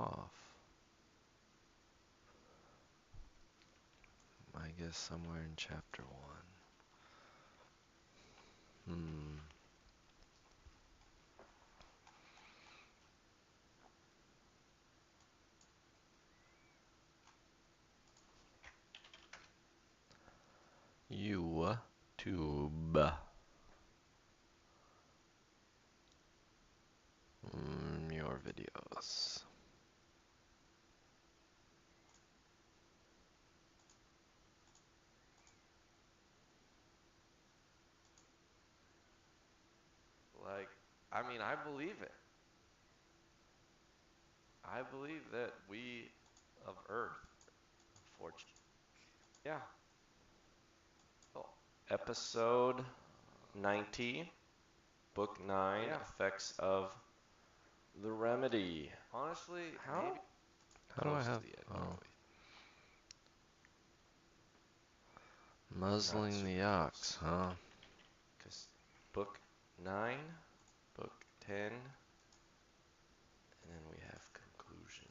off? I guess somewhere in chapter 1. Hmm. YouTube. Your videos. Like, I mean, I believe it. I believe that we of Earth, unfortunately, yeah. Oh, episode 19, book 9, Yeah. effects of the remedy. Honestly, maybe How do I close to have? the end, Oh, probably. Not muzzling super the ox, close. huh? Because book 9, book 10, and then we have conclusion.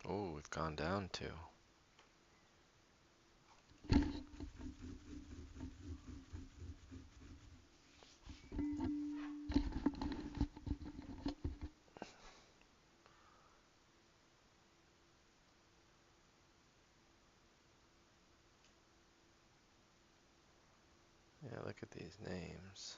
Oh, we've gone down to. Yeah, look at these names.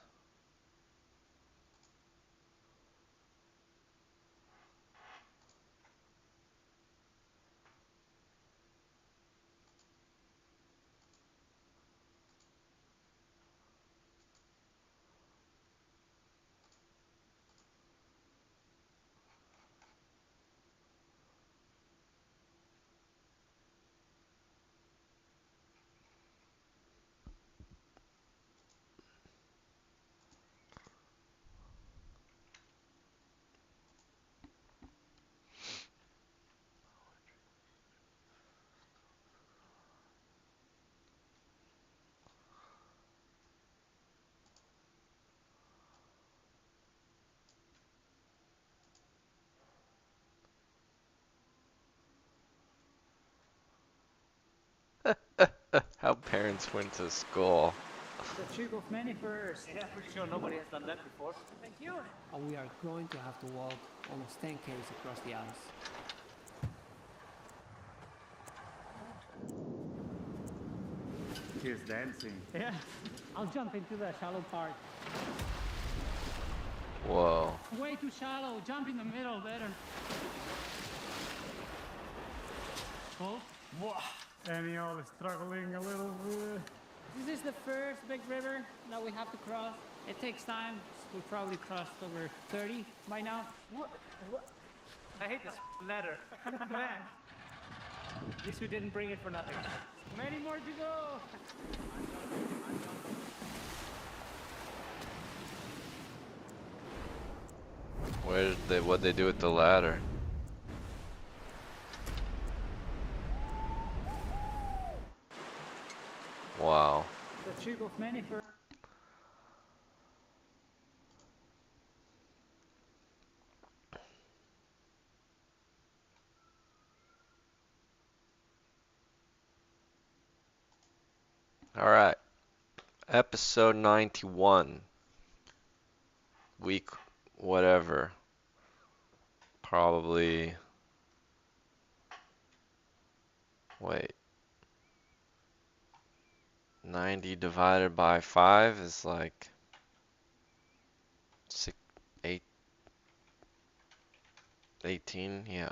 How parents went to school. The trick of many first. Yeah, pretty sure nobody has done that before. Thank you. And we are going to have to walk almost 10 k's across the ice. He's dancing. Yeah, I'll jump into the shallow part. Whoa. Way too shallow. Jump in the middle, better. Oh, Daniel is struggling a little bit. this is the first big river that we have to cross. It takes time. We probably crossed over 30 by now. What? I hate this ladder. Man. At least we didn't bring it for nothing. Many more to go. What'd they do with the ladder? Wow. The trick of many first. Alright. Episode 91. Week whatever. Probably. Wait. 90 divided by 5 is like 6, 8, 18, yeah.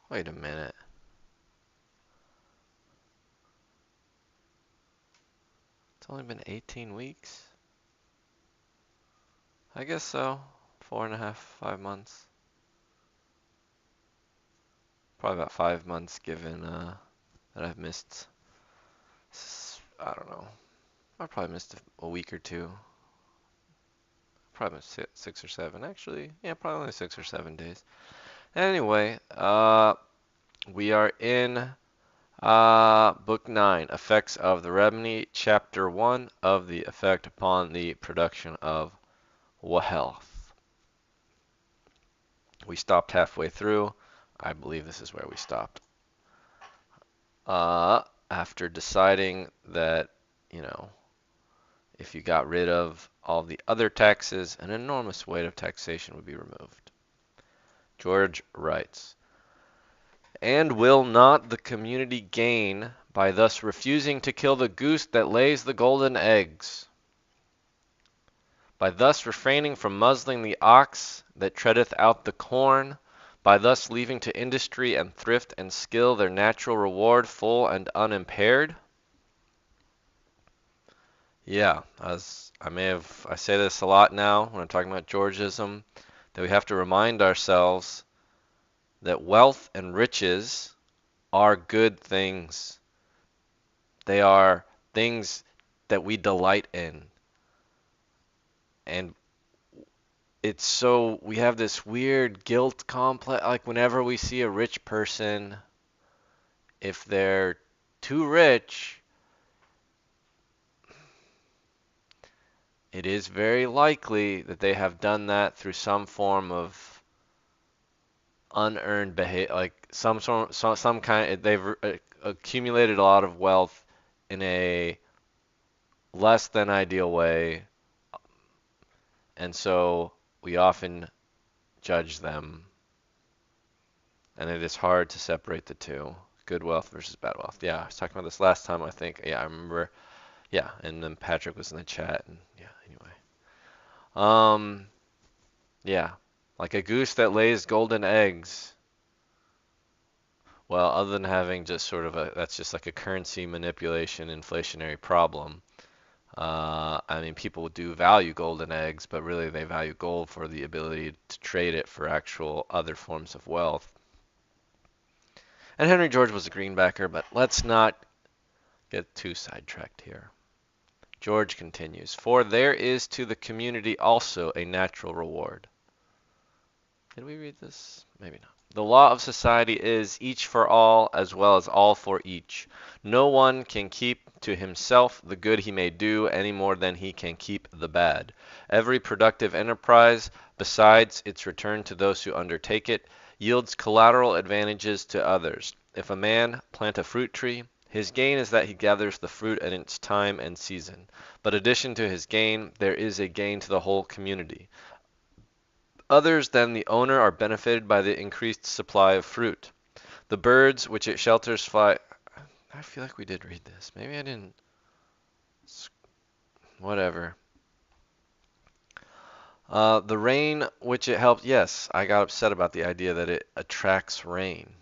Wait a minute. It's only been 18 weeks? I guess so. 4.5, 5 months. Probably about 5 months given that I've missed. I don't know. I probably missed a week or two. Probably missed 6 or 7 actually. Yeah, probably only 6 or 7 days. Anyway, we are in Book 9, Effects of the Remedy, Chapter 1 of the Effect upon the Production of Wealth. We stopped halfway through. I believe this is where we stopped. After deciding that, you know, if you got rid of all the other taxes, an enormous weight of taxation would be removed. George writes, and will not the community gain by thus refusing to kill the goose that lays the golden eggs? By thus refraining from muzzling the ox that treadeth out the corn? By thus leaving to industry and thrift and skill their natural reward full and unimpaired? Yeah, as I say this a lot now when I'm talking about Georgism, that we have to remind ourselves that wealth and riches are good things. They are things that we delight in. And it's so, we have this weird guilt complex, like whenever we see a rich person, if they're too rich, it is very likely that they have done that through some form of unearned behavior, like some kind. They've accumulated a lot of wealth in a less than ideal way, and so we often judge them and it is hard to separate the two. Good wealth versus bad wealth. Yeah, I was talking about this last time, I think. Yeah, I remember. Yeah, and then Patrick was in the chat, and yeah, anyway. Yeah, like a goose that lays golden eggs. Well, other than having just sort of that's just like a currency manipulation inflationary problem. I mean, people do value golden eggs, but really they value gold for the ability to trade it for actual other forms of wealth. And Henry George was a greenbacker, but let's not get too sidetracked here. George continues, for there is to the community also a natural reward. Did we read this? Maybe not. The law of society is each for all as well as all for each. No one can keep to himself the good he may do any more than he can keep the bad. Every productive enterprise, besides its return to those who undertake it, yields collateral advantages to others. If a man plant a fruit tree, his gain is that he gathers the fruit at its time and season. But addition to his gain, there is a gain to the whole community. Others than the owner are benefited by the increased supply of fruit. The birds which it shelters fly. I feel like we did read this. Maybe I didn't. Whatever. The rain which it helps. Yes, I got upset about the idea that it attracts rain.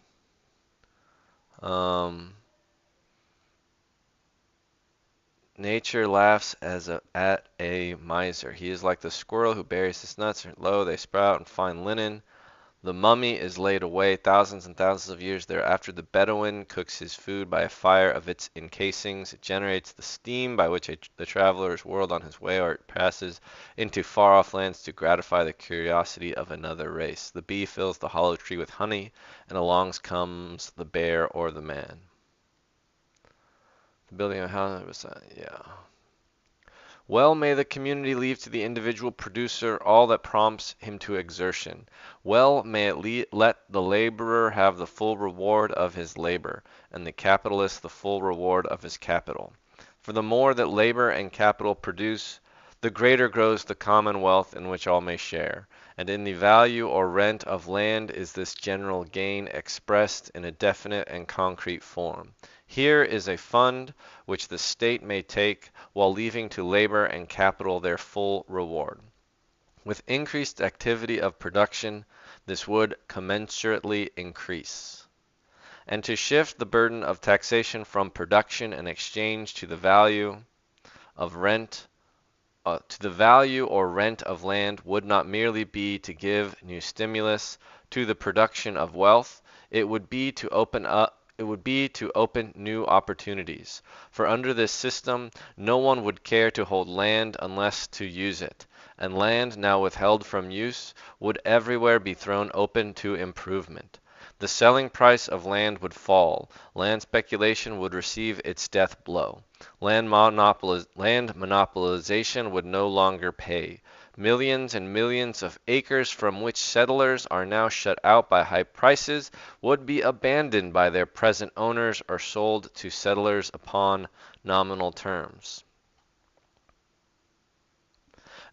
Nature laughs at a miser. He is like the squirrel who buries his nuts, and lo, they sprout and find linen. The mummy is laid away thousands and thousands of years thereafter. The Bedouin cooks his food by a fire of its encasings. It generates the steam by which the traveler is whirled on his way, or it passes into far-off lands to gratify the curiosity of another race. The bee fills the hollow tree with honey, and along comes the bear or the man. The building of a house was, yeah. Well may the community leave to the individual producer all that prompts him to exertion. Well may it let the laborer have the full reward of his labor, and the capitalist the full reward of his capital. For the more that labor and capital produce, the greater grows the commonwealth in which all may share. And in the value or rent of land is this general gain expressed in a definite and concrete form. Here is a fund which the state may take while leaving to labor and capital their full reward. With increased activity of production, this would commensurately increase. And to shift the burden of taxation from production and exchange to the value of rent, to the value or rent of land would not merely be to give new stimulus to the production of wealth, it would be to open new opportunities. For under this system, no one would care to hold land unless to use it, and land now withheld from use would everywhere be thrown open to improvement. The selling price of land would fall. Land speculation would receive its death blow. Land monopolization would no longer pay. Millions and millions of acres from which settlers are now shut out by high prices would be abandoned by their present owners or sold to settlers upon nominal terms.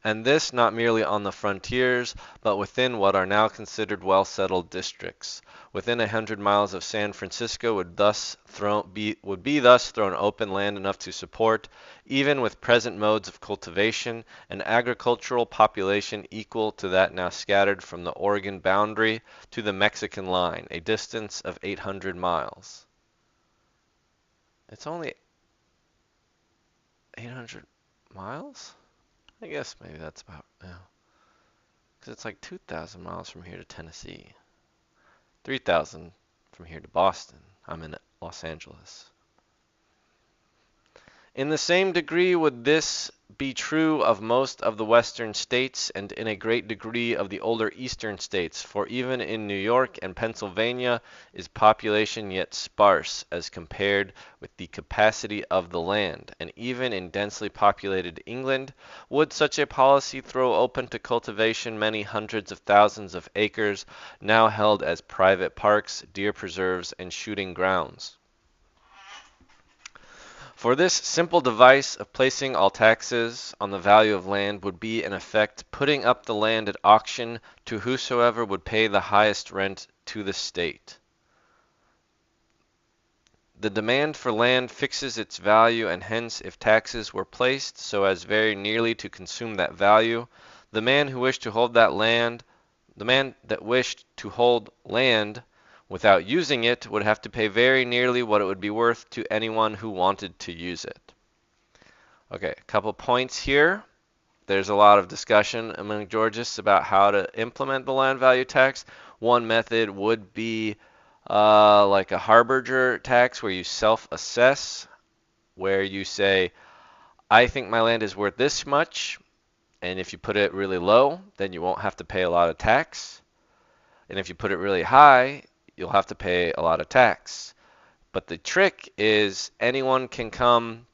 And this not merely on the frontiers, but within what are now considered well-settled districts. Within 100 miles of San Francisco would be thus thrown open land enough to support, even with present modes of cultivation, an agricultural population equal to that now scattered from the Oregon boundary to the Mexican line, a distance of 800 miles. It's only 800 miles? I guess maybe that's about, yeah. Because it's like 2,000 miles from here to Tennessee. 3,000 from here to Boston. I'm in Los Angeles. In the same degree would this be true of most of the western states, and in a great degree of the older eastern states, for even in New York and Pennsylvania is population yet sparse as compared with the capacity of the land, and even in densely populated England would such a policy throw open to cultivation many hundreds of thousands of acres now held as private parks, deer preserves, and shooting grounds. For this simple device of placing all taxes on the value of land would be in effect putting up the land at auction to whosoever would pay the highest rent to the state. The demand for land fixes its value, and hence, if taxes were placed so as very nearly to consume that value, the man who wished to hold that land, the man that wished to hold land without using it would have to pay very nearly what it would be worth to anyone who wanted to use it. Okay, a couple points here. There's a lot of discussion among Georgists about how to implement the land value tax. One method would be like a harbinger tax where you self-assess, where you say, I think my land is worth this much, and if you put it really low, then you won't have to pay a lot of tax. And if you put it really high, you'll have to pay a lot of tax. But the trick is anyone can come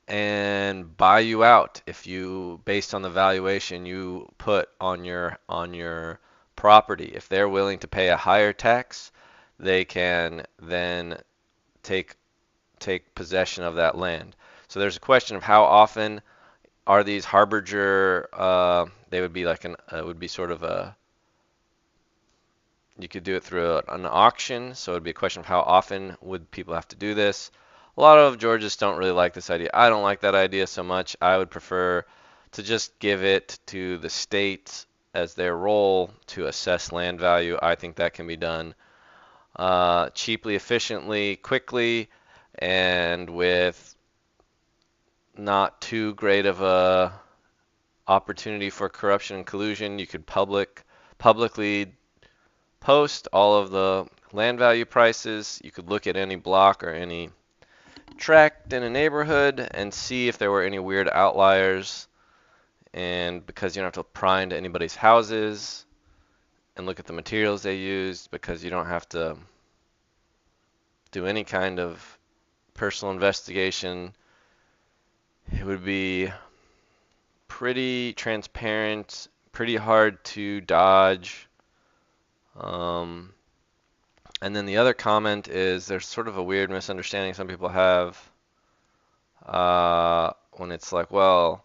and buy you out if you, based on the valuation you put on your property. If they're willing to pay a higher tax, they can then take possession of that land. So there's a question of how often are these harbinger, they would be like it would be sort of you could do it through an auction, so it would be a question of how often would people have to do this. A lot of Georgists don't really like this idea. I don't like that idea so much. I would prefer to just give it to the state as their role to assess land value. I think that can be done cheaply, efficiently, quickly, and with not too great of a opportunity for corruption and collusion. You could publicly post all of the land value prices. You could look at any block or any tract in a neighborhood and see if there were any weird outliers. And because you don't have to pry into anybody's houses and look at the materials they used, because you don't have to do any kind of personal investigation, it would be pretty transparent, pretty hard to dodge. And then the other comment is there's sort of a weird misunderstanding some people have when it's like, well,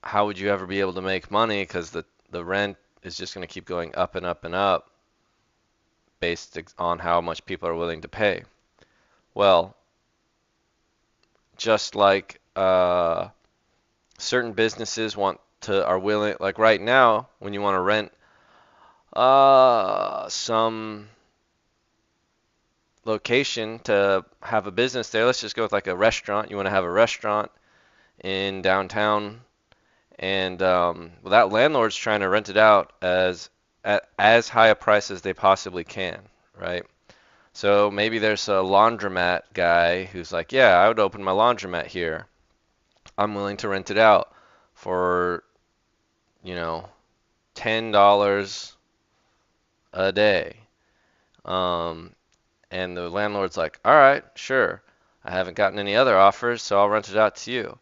how would you ever be able to make money? Because the rent is just going to keep going up and up and up based on how much people are willing to pay. Well, just like certain businesses are willing, like right now, when you want to rent some location to have a business there. Let's just go with like a restaurant. You want to have a restaurant in downtown, and well, that landlord's trying to rent it out at as high a price as they possibly can, right? So maybe there's a laundromat guy who's like, yeah, I would open my laundromat here. I'm willing to rent it out for, $10 a day. And the landlord's like, all right, sure. I haven't gotten any other offers, so I'll rent it out to you.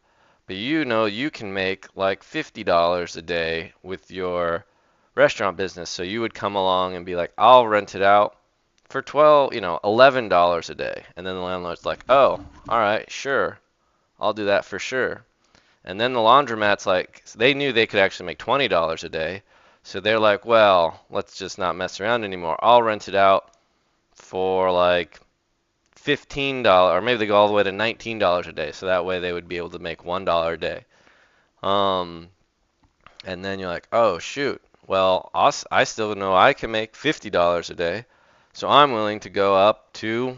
But you can make like $50 a day with your restaurant business. So you would come along and be like, I'll rent it out for $11 a day. And then the landlord's like, oh, all right, sure. I'll do that for sure. And then the laundromat's like, they knew they could actually make $20 a day. So they're like, well, let's just not mess around anymore. I'll rent it out for like $15, or maybe they go all the way to $19 a day. So that way they would be able to make $1 a day. And then you're like, oh, shoot. Well, I still know I can make $50 a day. So I'm willing to go up to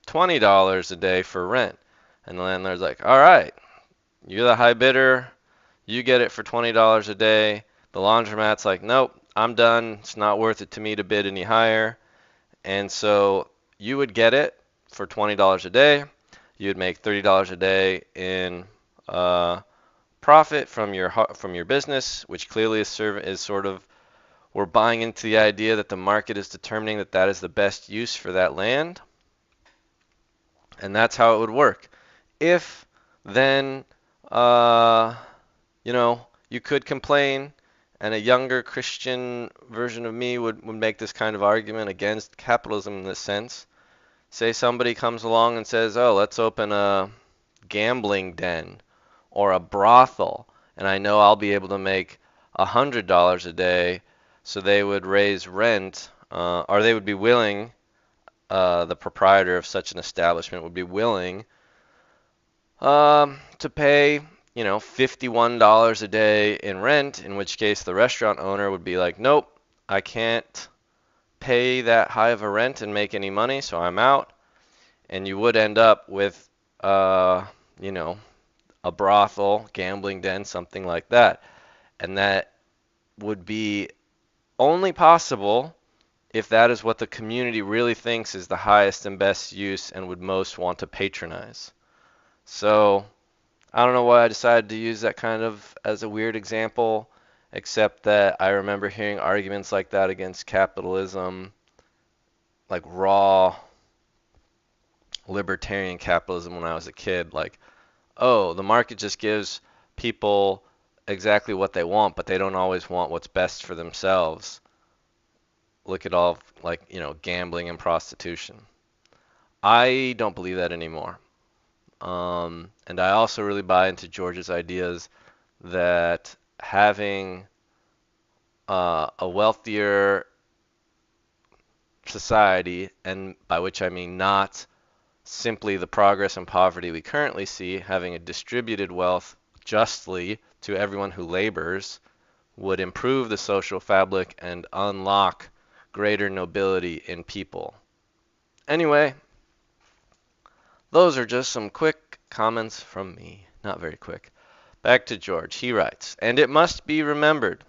$20 a day for rent. And the landlord's like, all right, you're the high bidder. You get it for $20 a day. The laundromat's like, nope, I'm done. It's not worth it to me to bid any higher. And so you would get it for $20 a day. You would make $30 a day in profit from your business, which clearly is sort of, we're buying into the idea that the market is determining that is the best use for that land. And that's how it would work. If then, you could complain, and a younger Christian version of me would make this kind of argument against capitalism in this sense, Say somebody comes along and says, "Oh, let's open a gambling den or a brothel, and I know I'll be able to make $100 a day," so they would raise rent, or they would be willing, the proprietor of such an establishment would be willing to pay, $51 a day in rent, in which case the restaurant owner would be like, "Nope, I can't pay that high of a rent and make any money, so I'm out." And you would end up with, you know, a brothel, gambling den, something like that. And that would be only possible if that is what the community really thinks is the highest and best use and would most want to patronize. So I don't know why I decided to use that kind of as a weird example, except that I remember hearing arguments like that against capitalism, like raw libertarian capitalism when I was a kid. Like, oh, the market just gives people exactly what they want, but they don't always want what's best for themselves. Look at all, like, gambling and prostitution. I don't believe that anymore. And I also really buy into George's ideas that having a wealthier society, and by which I mean not simply the progress and poverty we currently see, having a distributed wealth justly to everyone who labors, would improve the social fabric and unlock greater nobility in people. Anyway, those are just some quick comments from me. Not very quick. Back to George. He writes, "And it must be remembered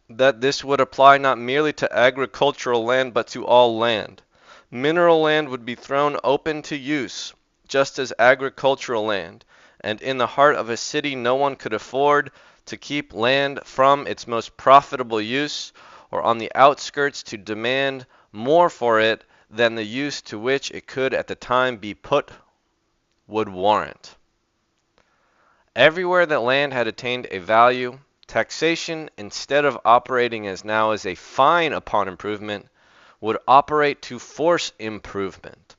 that this would apply not merely to agricultural land, but to all land. Mineral land would be thrown open to use, just as agricultural land, and in the heart of a city no one could afford to keep land from its most profitable use, or on the outskirts to demand more for it than the use to which it could at the time be put would warrant. Everywhere that land had attained a value, taxation, instead of operating as now as a fine upon improvement, would operate to force improvement.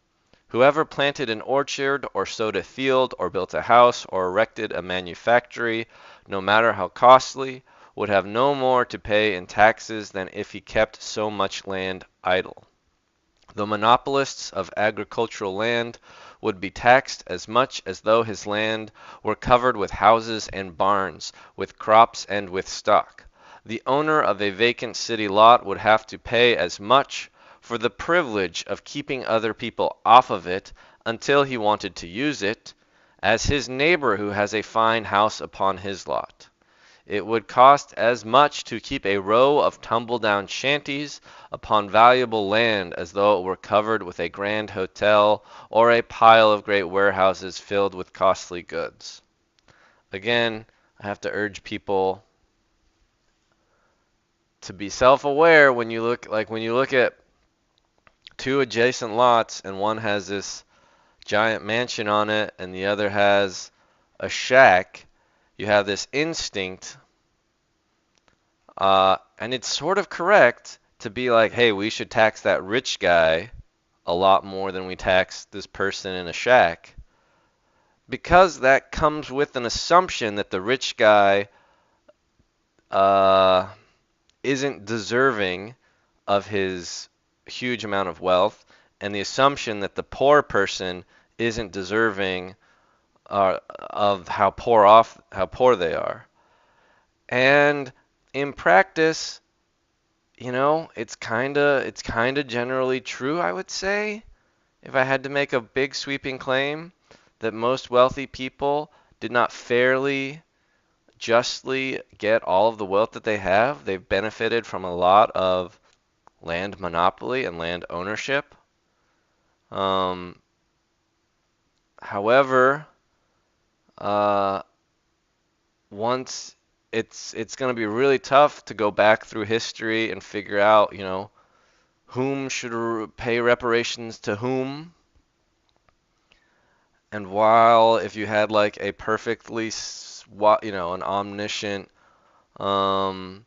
Whoever planted an orchard, or sowed a field, or built a house, or erected a manufactory, no matter how costly, would have no more to pay in taxes than if he kept so much land idle. The monopolists of agricultural land would be taxed as much as though his land were covered with houses and barns, with crops and with stock. The owner of a vacant city lot would have to pay as much for the privilege of keeping other people off of it until he wanted to use it, as his neighbor who has a fine house upon his lot. It would cost as much to keep a row of tumble-down shanties upon valuable land as though it were covered with a grand hotel or a pile of great warehouses filled with costly goods." Again, I have to urge people to be self-aware when you look at two adjacent lots and one has this giant mansion on it and the other has a shack. You have this instinct, and it's sort of correct to be like, hey, we should tax that rich guy a lot more than we tax this person in a shack, because that comes with an assumption that the rich guy isn't deserving of his huge amount of wealth, and the assumption that the poor person isn't deserving of how poor they are. And in practice, it's kinda generally true, I would say, if I had to make a big sweeping claim, that most wealthy people did not fairly, justly get all of the wealth that they have. They've benefited from a lot of land monopoly and land ownership. However, once it's going to be really tough to go back through history and figure out, whom should pay reparations to whom. And while if you had like a perfectly, an omniscient and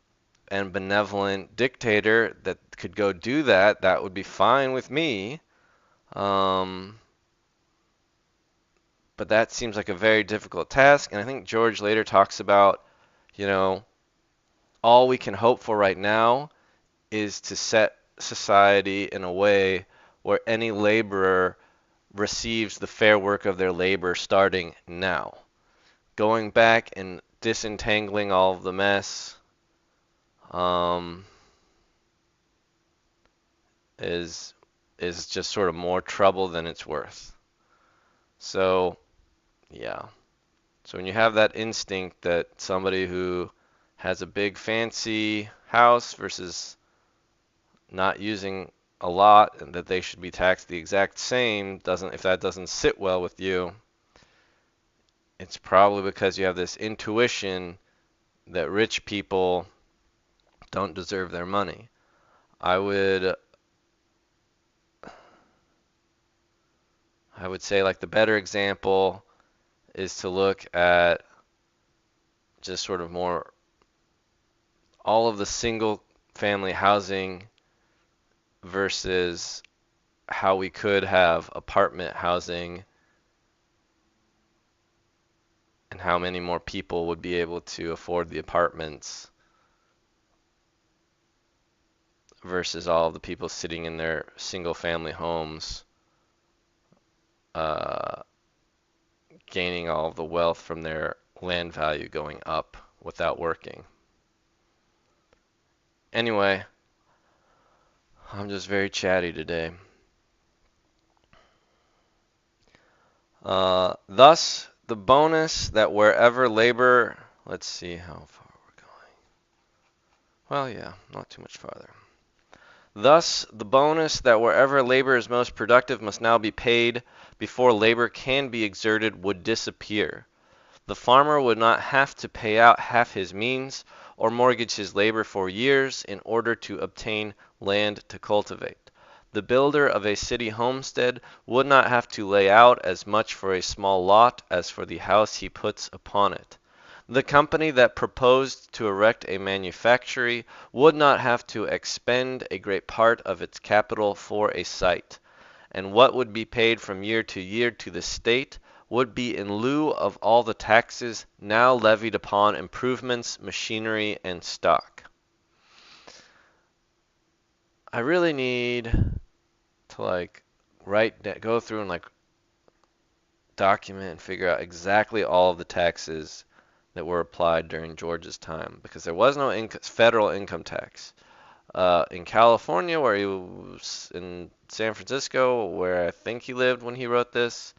benevolent dictator that could go do that, that would be fine with me. Um, but that seems like a very difficult task. And I think George later talks about, you know, all we can hope for right now is to set society in a way where any laborer receives the fair work of their labor starting now. Going back and disentangling all of the mess is just sort of more trouble than it's worth. So, yeah. So when you have that instinct that somebody who has a big fancy house versus not using a lot and that they should be taxed the exact same, if that doesn't sit well with you, it's probably because you have this intuition that rich people don't deserve their money. I would say like the better example is to look at just sort of more all of the single family housing versus how we could have apartment housing and how many more people would be able to afford the apartments versus all of the people sitting in their single family homes uh, gaining all of the wealth from their land value going up without working. Anyway, I'm just very chatty today. Thus, the bonus that wherever labor, let's see how far we're going. Well, yeah, not too much farther. Thus, the bonus that wherever labor is most productive must now be paid before labor can be exerted would disappear. The farmer would not have to pay out half his means or mortgage his labor for years in order to obtain land to cultivate. The builder of a city homestead would not have to lay out as much for a small lot as for the house he puts upon it. The company that proposed to erect a manufactory would not have to expend a great part of its capital for a site, and what would be paid from year to year to the state would be in lieu of all the taxes now levied upon improvements, machinery, and stock. I really need to go through and document and figure out exactly all of the taxes that were applied during George's time, because there was no federal income tax. In California, where he was, in San Francisco, where I think he lived when he wrote this,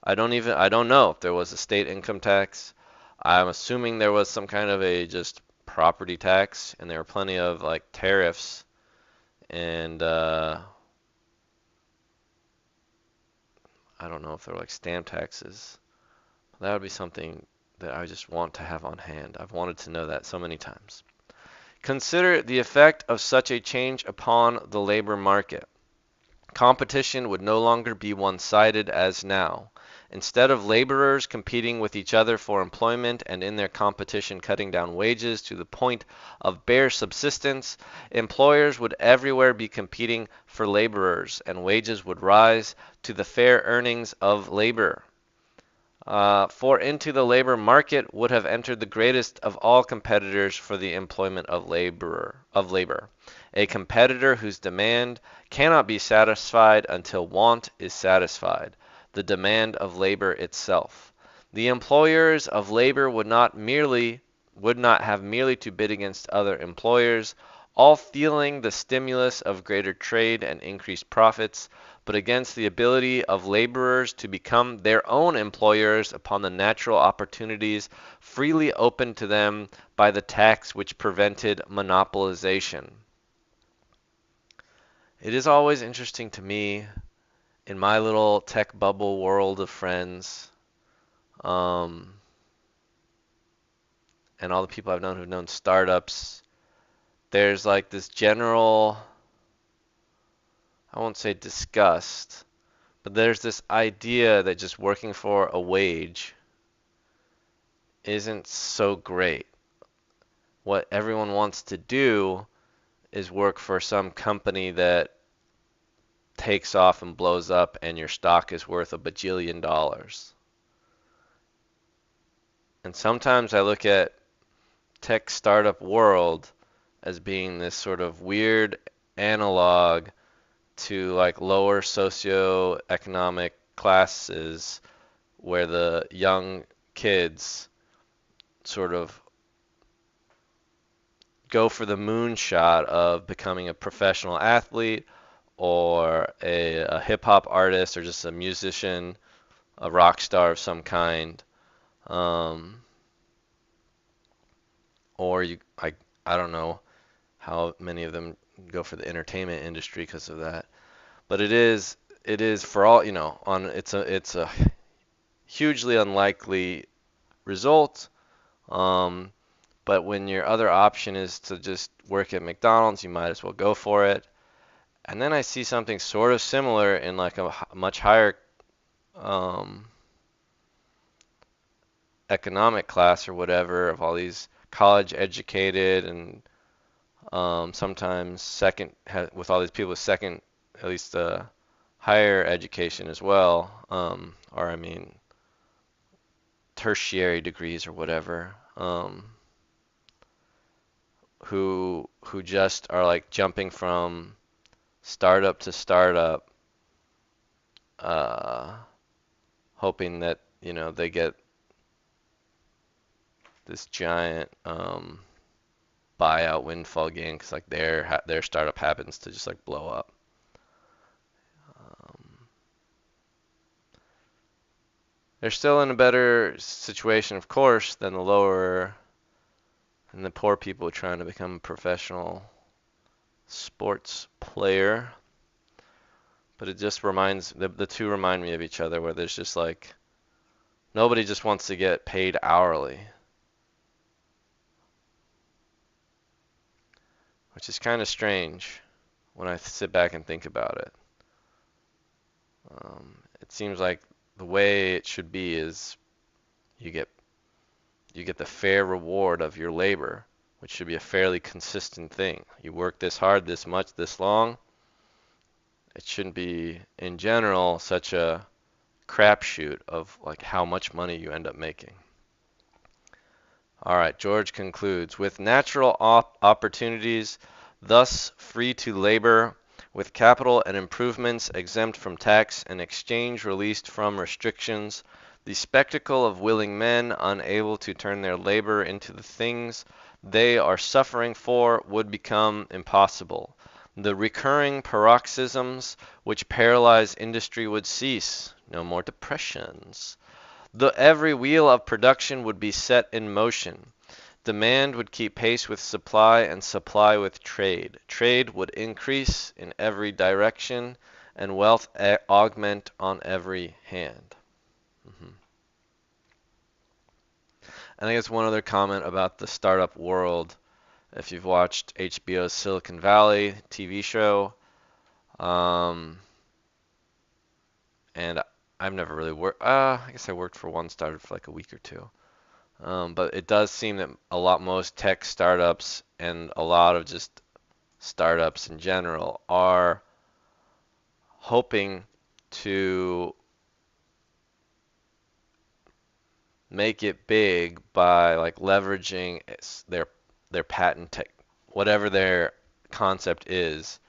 I don't know if there was a state income tax. I'm assuming there was some kind of a just property tax, and there were plenty of tariffs, and I don't know if there were stamp taxes. That would be something that I just want to have on hand. I've wanted to know that so many times. Consider the effect of such a change upon the labor market. Competition would no longer be one-sided as now. Instead of laborers competing with each other for employment and in their competition cutting down wages to the point of bare subsistence, employers would everywhere be competing for laborers, and wages would rise to the fair earnings of labor. For into the labor market would have entered the greatest of all competitors for the employment of labor, a competitor whose demand cannot be satisfied until want is satisfied, the demand of labor itself. The employers of labor would not have merely to bid against other employers, all feeling the stimulus of greater trade and increased profits, but against the ability of laborers to become their own employers upon the natural opportunities freely opened to them by the tax which prevented monopolization. It is always interesting to me, in my little tech bubble world of friends, and all the people I've known who've known startups, there's this general, I won't say disgust, but there's this idea that just working for a wage isn't so great. What everyone wants to do is work for some company that takes off and blows up and your stock is worth $1 bajillion. And sometimes I look at tech startup world as being this sort of weird analog to like lower socioeconomic classes where the young kids sort of go for the moonshot of becoming a professional athlete or a hip hop artist or just a musician, a rock star of some kind. Or I don't know how many of them go for the entertainment industry because of that. But it is for all, it's a hugely unlikely result. But when your other option is to just work at McDonald's, you might as well go for it. And then I see something sort of similar in like a much higher economic class or whatever, of all these college educated and sometimes with all these people with second, at least higher education as well, or I mean tertiary degrees or whatever, who just are like jumping from startup to startup, hoping that they get this giant buyout windfall gain because like their startup happens to just like blow up. They're still in a better situation, of course, than the poor people trying to become a professional sports player. But it just the two remind me of each other, where there's just like nobody just wants to get paid hourly, which is kind of strange when I sit back and think about it. It seems like the way it should be is you get the fair reward of your labor, which should be a fairly consistent thing. You work this hard, this much, this long. It shouldn't be, in general, such a crapshoot of like how much money you end up making. All right, George concludes, with natural opportunities thus free to labor, with capital and improvements exempt from tax and exchange released from restrictions, the spectacle of willing men unable to turn their labor into the things they are suffering for would become impossible. The recurring paroxysms which paralyze industry would cease. No more depressions. Every wheel of production would be set in motion. Demand would keep pace with supply and supply with trade. Trade would increase in every direction and wealth augment on every hand. And I guess one other comment about the startup world. If you've watched HBO's Silicon Valley TV show, and I've never really worked, I guess I worked for one startup for like a week or two. But it does seem that most tech startups and a lot of just startups in general are hoping to make it big by like leveraging their patent tech, whatever their concept is,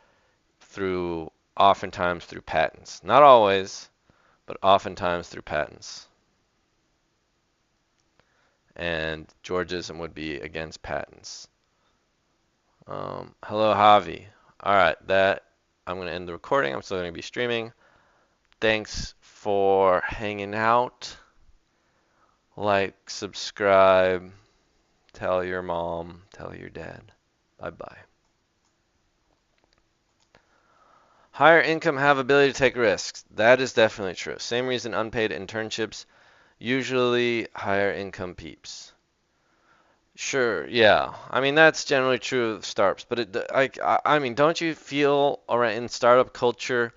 oftentimes through patents. Not always, but oftentimes through patents. And Georgism would be against patents. Hello, Javi. All right, I'm going to end the recording. I'm still going to be streaming. Thanks for hanging out. Like, subscribe, tell your mom, tell your dad. Bye-bye. Higher income have ability to take risks. That is definitely true. Same reason unpaid internships usually higher income peeps. Sure, yeah. I mean, that's generally true of startups, but I mean, don't you feel alright in startup culture,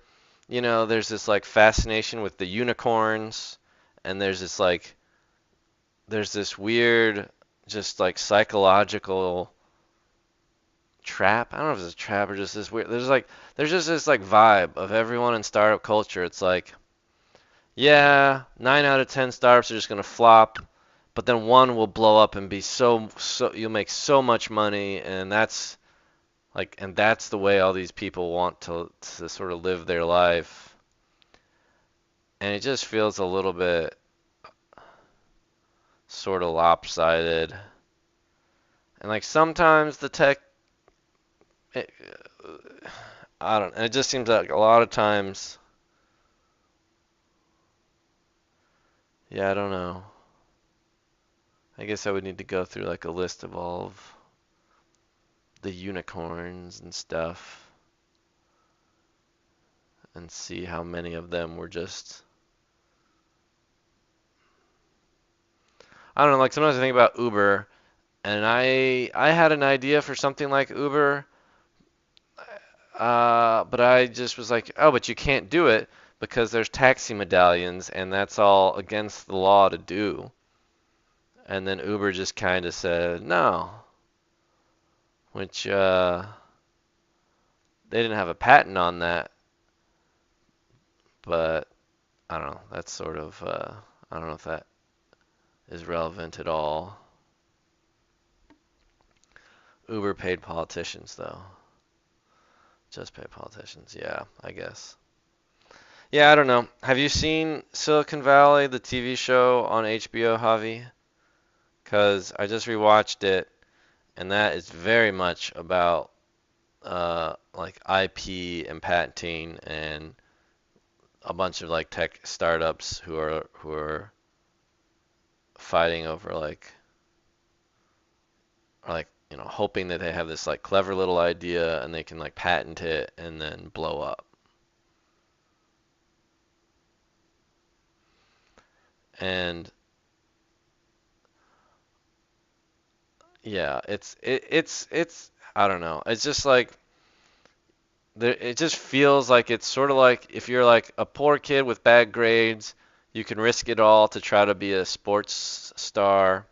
there's this like fascination with the unicorns, and there's this weird, just like psychological trap. I don't know if it's a trap or just this weird. There's just this like vibe of everyone in startup culture. It's like, yeah, 9 out of 10 startups are just gonna flop, but then one will blow up and be so you'll make so much money, and that's the way all these people want to sort of live their life. And it just feels a little bit sort of lopsided. And like sometimes the tech, it, I don't. It just seems like a lot of times. Yeah, I don't know. I guess I would need to go through like a list of all of the unicorns and stuff and see how many of them were just. I don't know. Like sometimes I think about Uber, and I had an idea for something like Uber. But I just was like, oh, but you can't do it because there's taxi medallions, and that's all against the law to do. And then Uber just kind of said no, which they didn't have a patent on that, but I don't know. That's sort of I don't know if that is relevant at all. Uber paid politicians though. Just paid politicians. Yeah, I guess. Yeah, I don't know. Have you seen Silicon Valley, the TV show on HBO, Javi? Because I just rewatched it, and that is very much about like IP and patenting and a bunch of like tech startups who are fighting over like hoping that they have this like clever little idea and they can like patent it and then blow up. And yeah, it's I don't know. It's just like it just feels like it's sort of like if you're like a poor kid with bad grades, you can risk it all to try to be a sports star.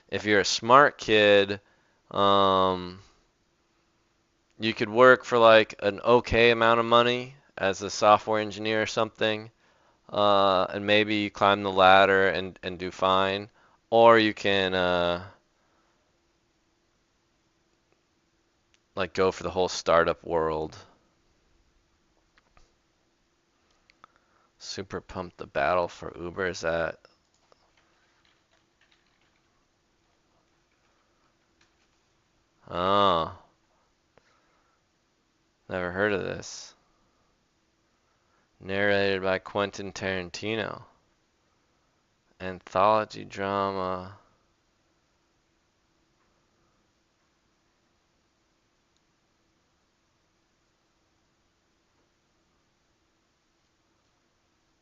If you're a smart kid, um, you could work for like an okay amount of money as a software engineer or something, and maybe climb the ladder and do fine. Or you can like go for the whole startup world. Super pumped the battle for Uber. Is that? Oh, never heard of this. Narrated by Quentin Tarantino. Anthology drama.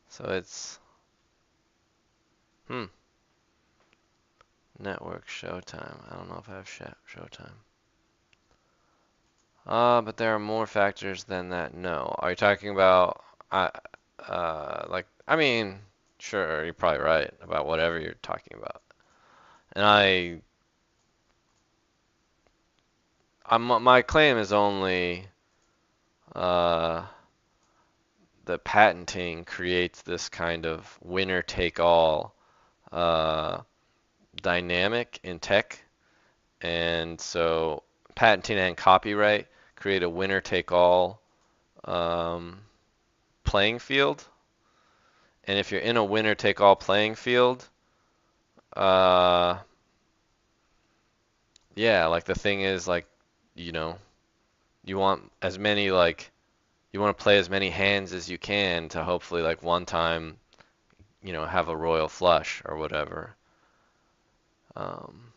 So it's network Showtime. I don't know if I have Showtime. But there are more factors than that. No. Are you talking about like I mean, sure, you're probably right about whatever you're talking about. And my claim is only uh the patenting creates this kind of winner take all uh dynamic in tech. And so patenting and copyright create a winner take all um, playing field. And if you're in a winner take all playing field, uh, yeah, like the thing is like, you know, you want as many like you want to play as many hands as you can to hopefully like one time, have a royal flush or whatever. Um,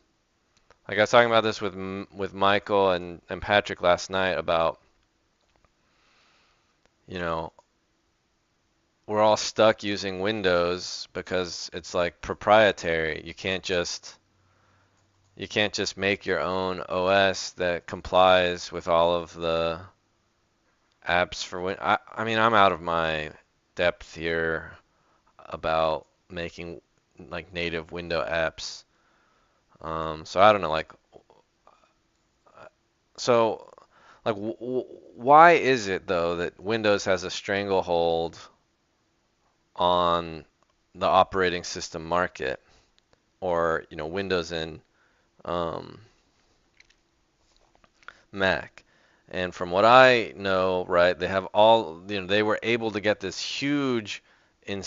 like I was talking about this with Michael and Patrick last night about, you know, we're all stuck using Windows because it's like proprietary. You can't just make your own OS that complies with all of the apps for I mean, I'm out of my depth here about making like native window apps. So I don't know, like, so Like, why is it though that Windows has a stranglehold on the operating system market, or Windows and um, Mac? And from what I know, right, they have all, they were able to get this in,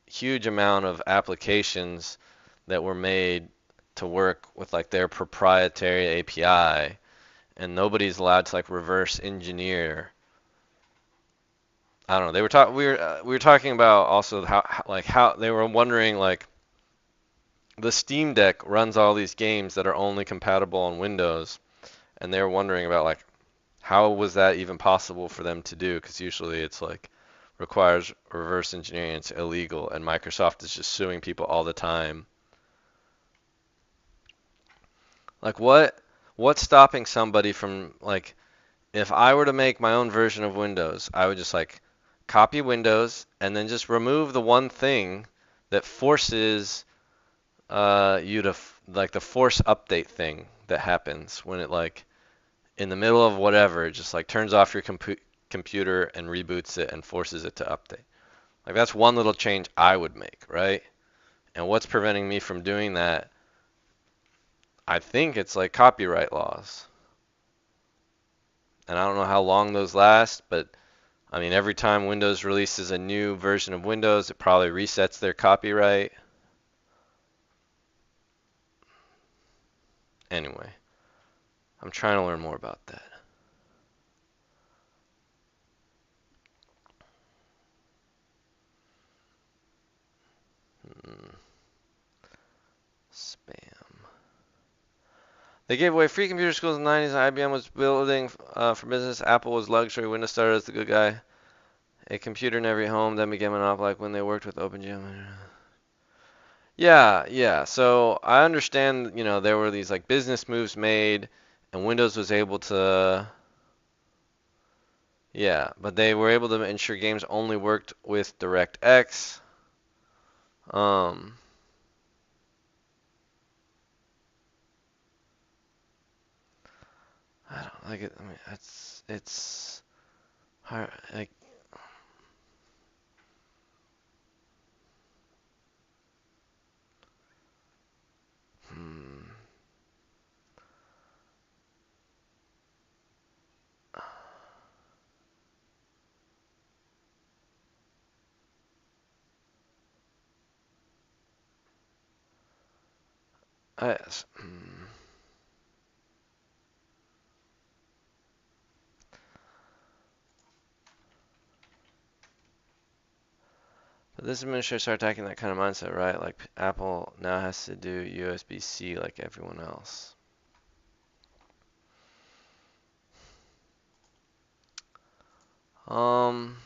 huge amount of applications that were made to work with like their proprietary API, and nobody's allowed to like reverse engineer. I don't know. We were talking about also how they were wondering like the Steam Deck runs all these games that are only compatible on Windows, and they were wondering about like how was that even possible for them to do? Because usually it's like requires reverse engineering, it's illegal, and Microsoft is just suing people all the time. Like what's stopping somebody from like if I were to make my own version of Windows, I would just like copy Windows and then just remove the one thing that forces you to like the force update thing that happens when it like in the middle of whatever, it just like turns off your computer and reboots it and forces it to update. Like that's one little change I would make, right? And what's preventing me from doing that? I think it's like copyright laws. And I don't know how long those last, but I mean, every time Windows releases a new version of Windows, it probably resets their copyright. Anyway, I'm trying to learn more about that. Spam. They gave away free computer schools in the 90s, and IBM was building for business. Apple was luxury. Windows started as the good guy. A computer in every home, then began monopoly like when they worked with OpenGL. Yeah, yeah. So I understand, there were these like business moves made, and Windows was able to, yeah, but they were able to ensure games only worked with DirectX. Um, I don't like it. I mean, it's hard. Like, hmm. Hmm. But this administration started attacking that kind of mindset, right? Like Apple now has to do USB-C like everyone else. Um,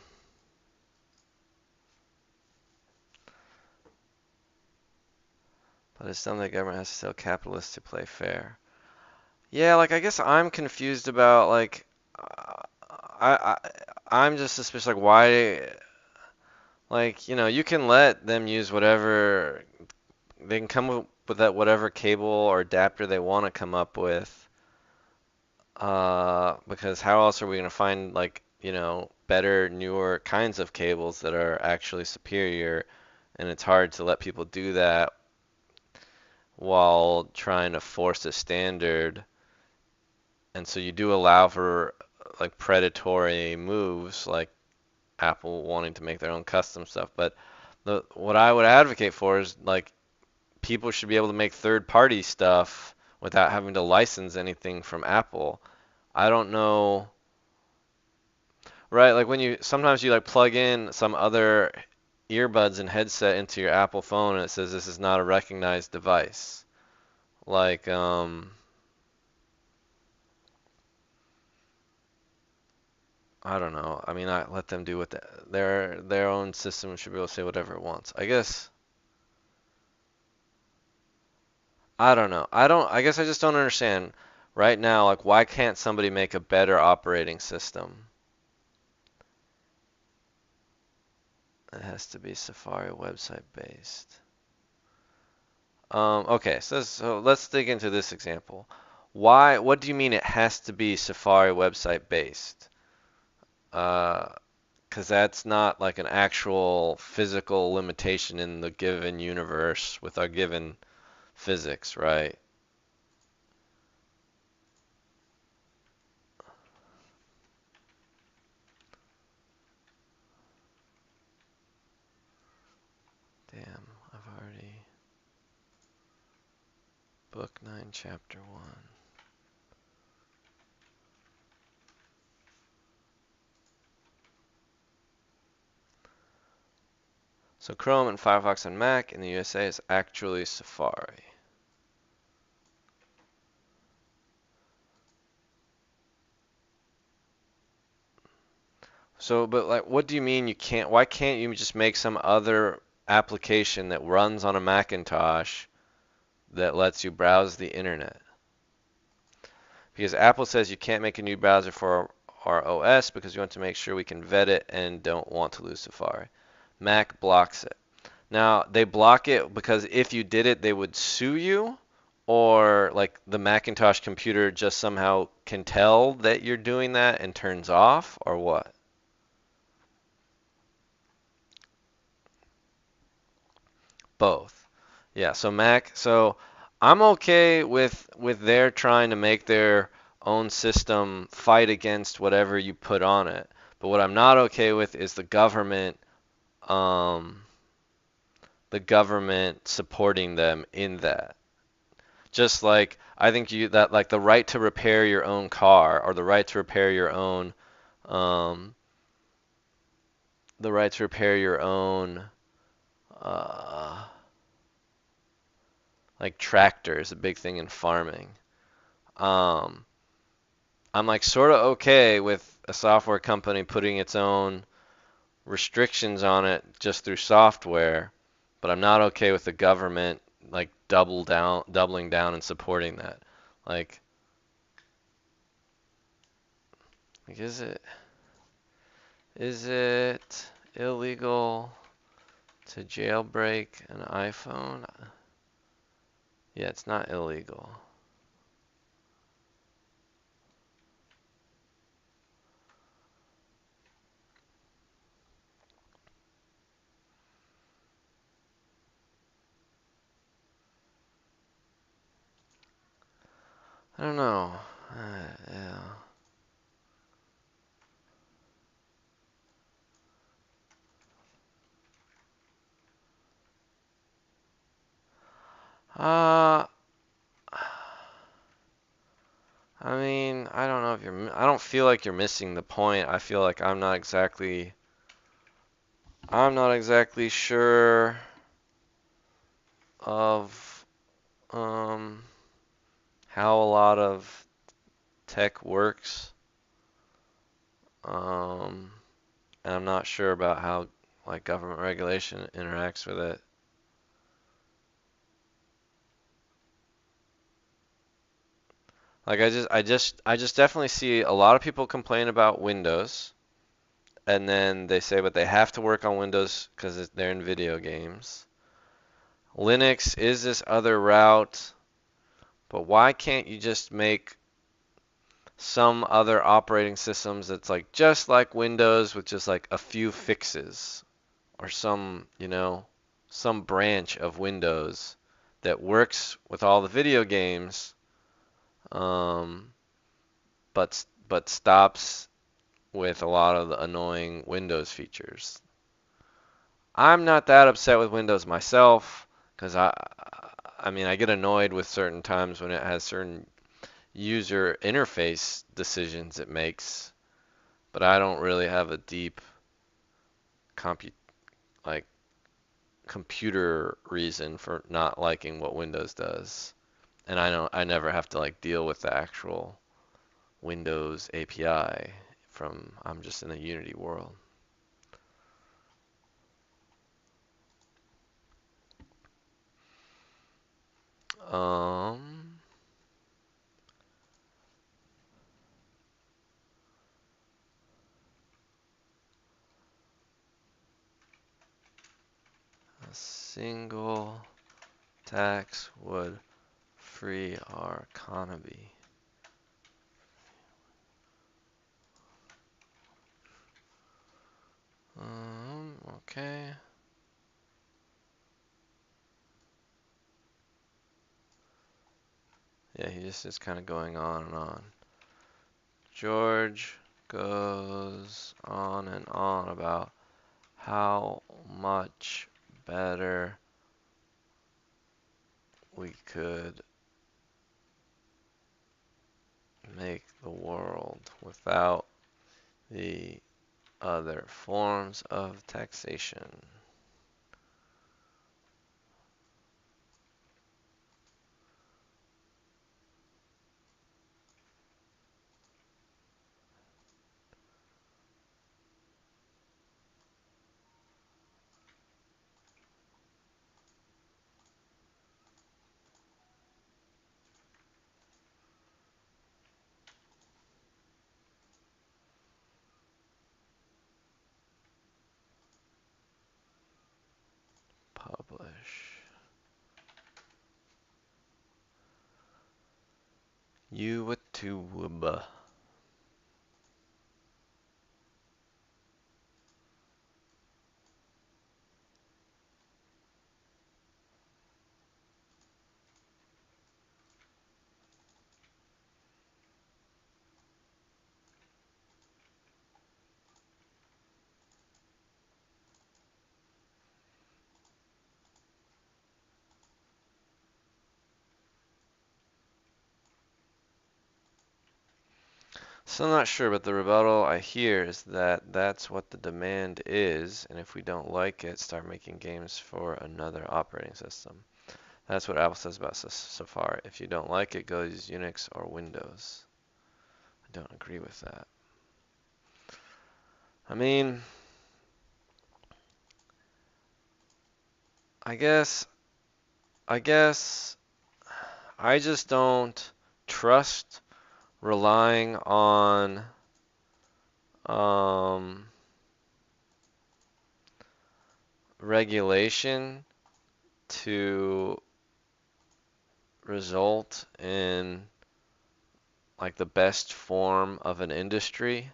but it's something the government has to tell capitalists to play fair. Yeah, like I guess I'm confused about like I I'm just suspicious like why like you can let them use whatever they can come up with that whatever cable or adapter they want to come up with because how else are we going to find like better newer kinds of cables that are actually superior, and it's hard to let people do that while trying to force a standard. And so you do allow for like predatory moves like Apple wanting to make their own custom stuff. But what I would advocate for is like people should be able to make third-party stuff without having to license anything from Apple. I don't know, right? Like when sometimes you like plug in some other earbuds and headset into your Apple phone and it says this is not a recognized device. Like I don't know. I mean, I let them do what their own system should be able to say whatever it wants. I guess I don't know. I guess I just don't understand right now like why can't somebody make a better operating system? It has to be Safari website based. Okay, so let's dig into this example. why? What do you mean it has to be Safari website based? Because that's not like an actual physical limitation in the given universe with our given physics, right? Damn, I've already book 9, chapter 1. So Chrome and Firefox on Mac in the USA is actually Safari. So, but like, what do you mean you can't? Why can't you just make some other application that runs on a Macintosh that lets you browse the internet? Because Apple says you can't make a new browser for our OS because we want to make sure we can vet it and don't want to lose Safari. Mac blocks it. Now, they block it because if you did it, they would sue you, or like the Macintosh computer just somehow can tell that you're doing that and turns off, or what? Both. Yeah, so Mac, so I'm okay with their trying to make their own system fight against whatever you put on it. But what I'm not okay with is um, the government supporting them in that. Just like I think you that like the right to repair your own car or um, the right to repair your own uh, like tractor is a big thing in farming. Um, I'm like sort of okay with a software company putting its own restrictions on it just through software, but I'm not okay with the government like doubling down and supporting that. Like, like is it illegal to jailbreak an iPhone? Yeah, it's not illegal. I don't know. Yeah. Uh, I mean, I don't know if I don't feel like you're missing the point. I feel like I'm not exactly sure of um how a lot of tech works. Um, and I'm not sure about how like government regulation interacts with it. Like I just definitely see a lot of people complain about Windows, and then they say, but they have to work on Windows because they're in video games. Linux is this other route, but why can't you just make some other operating systems that's like just like Windows with just like a few fixes or some branch of Windows that works with all the video games, um, but stops with a lot of the annoying Windows features. I'm not that upset with Windows myself because I mean I get annoyed with certain times when it has certain user interface decisions it makes, but I don't really have a deep compu like computer reason for not liking what Windows does. And I never have to like deal with the actual Windows API from I'm just in a Unity world. Um, a single tax would free our economy. Okay. Yeah, he just is kind of going on and on. George goes on and on about how much better we could make the world without the other forms of taxation. Publish. YouTube. So I'm not sure, but the rebuttal I hear is that that's what the demand is, and if we don't like it, start making games for another operating system. That's what Apple says about Safari. If you don't like it, go use Unix or Windows. I don't agree with that. I mean, I guess I just don't trust relying on um, regulation to result in like the best form of an industry,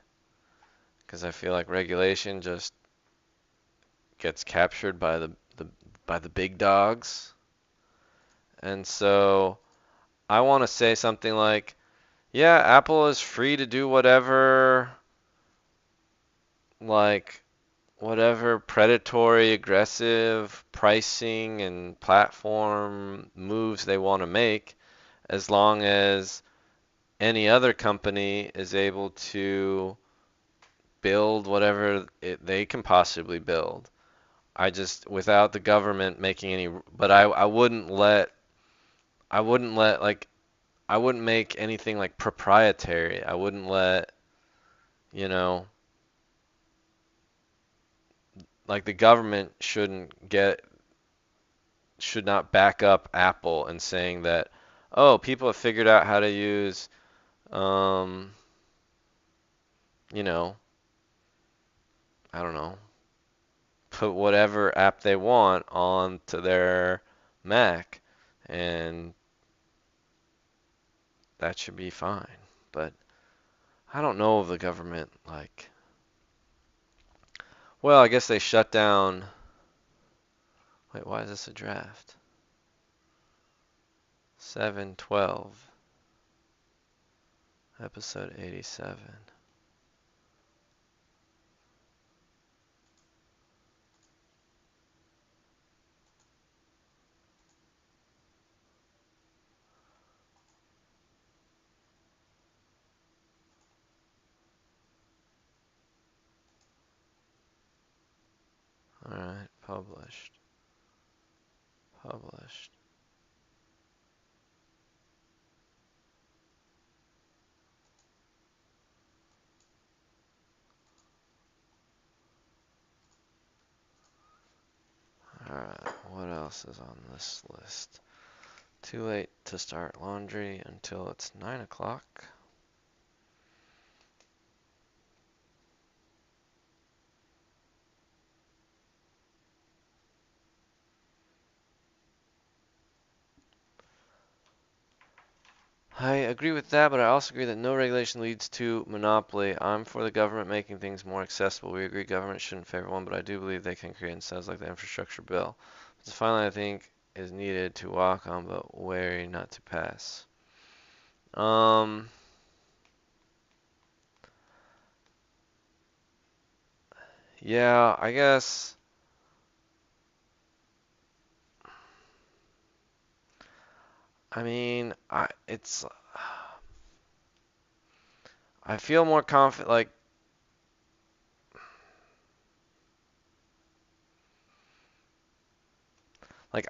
because I feel like regulation just gets captured by the big dogs. And so I want to say something like, yeah, Apple is free to do whatever, like whatever predatory, aggressive pricing and platform moves they want to make, as long as any other company is able to build whatever they can possibly build. I just, without the government making any, but I wouldn't let like, I wouldn't make anything like proprietary. I wouldn't let, you know, like the government should not back up Apple and saying that, oh, people have figured out how to use, um, you know, I don't know, put whatever app they want onto their Mac, and that should be fine. But I don't know of the government, like, well, I guess they shut down. Wait, why is this a draft? 712, episode 87. Alright, published. Published. Alright, what else is on this list? Too late to start laundry until it's 9 o'clock. I agree with that, but I also agree that no regulation leads to monopoly. I'm for the government making things more accessible. We agree government shouldn't favor one, but I do believe they can create incentives like the infrastructure bill. This finally, I think, is needed to walk on, but wary not to pass. Yeah, I guess. I mean, I feel more confident, like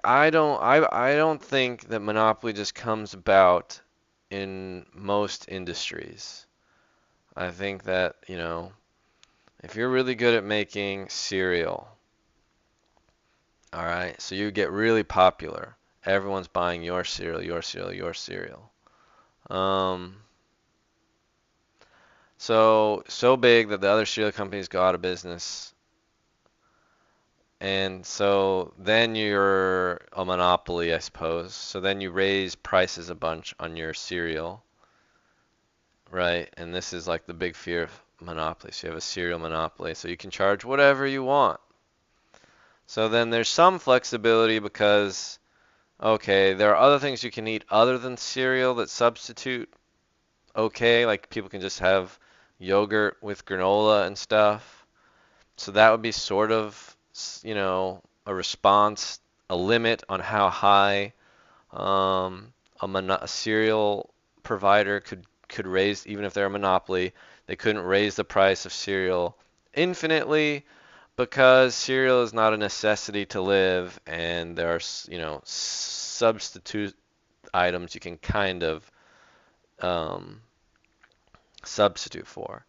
I don't think that monopoly just comes about in most industries. I think that, if you're really good at making cereal, all right, so you get really popular. Everyone's buying your cereal, your cereal, your cereal. Um, so big that the other cereal companies go out of business. And so then you're a monopoly, I suppose. So then you raise prices a bunch on your cereal, right? And this is like the big fear of monopoly. So you have a cereal monopoly, so you can charge whatever you want. So then there's some flexibility because, okay, there are other things you can eat other than cereal that substitute okay, like people can just have yogurt with granola and stuff. So that would be sort of, a response, a limit on how high a cereal provider could raise, even if they're a monopoly, they couldn't raise the price of cereal infinitely because cereal is not a necessity to live, and there are, substitute items you can kind of um, substitute for.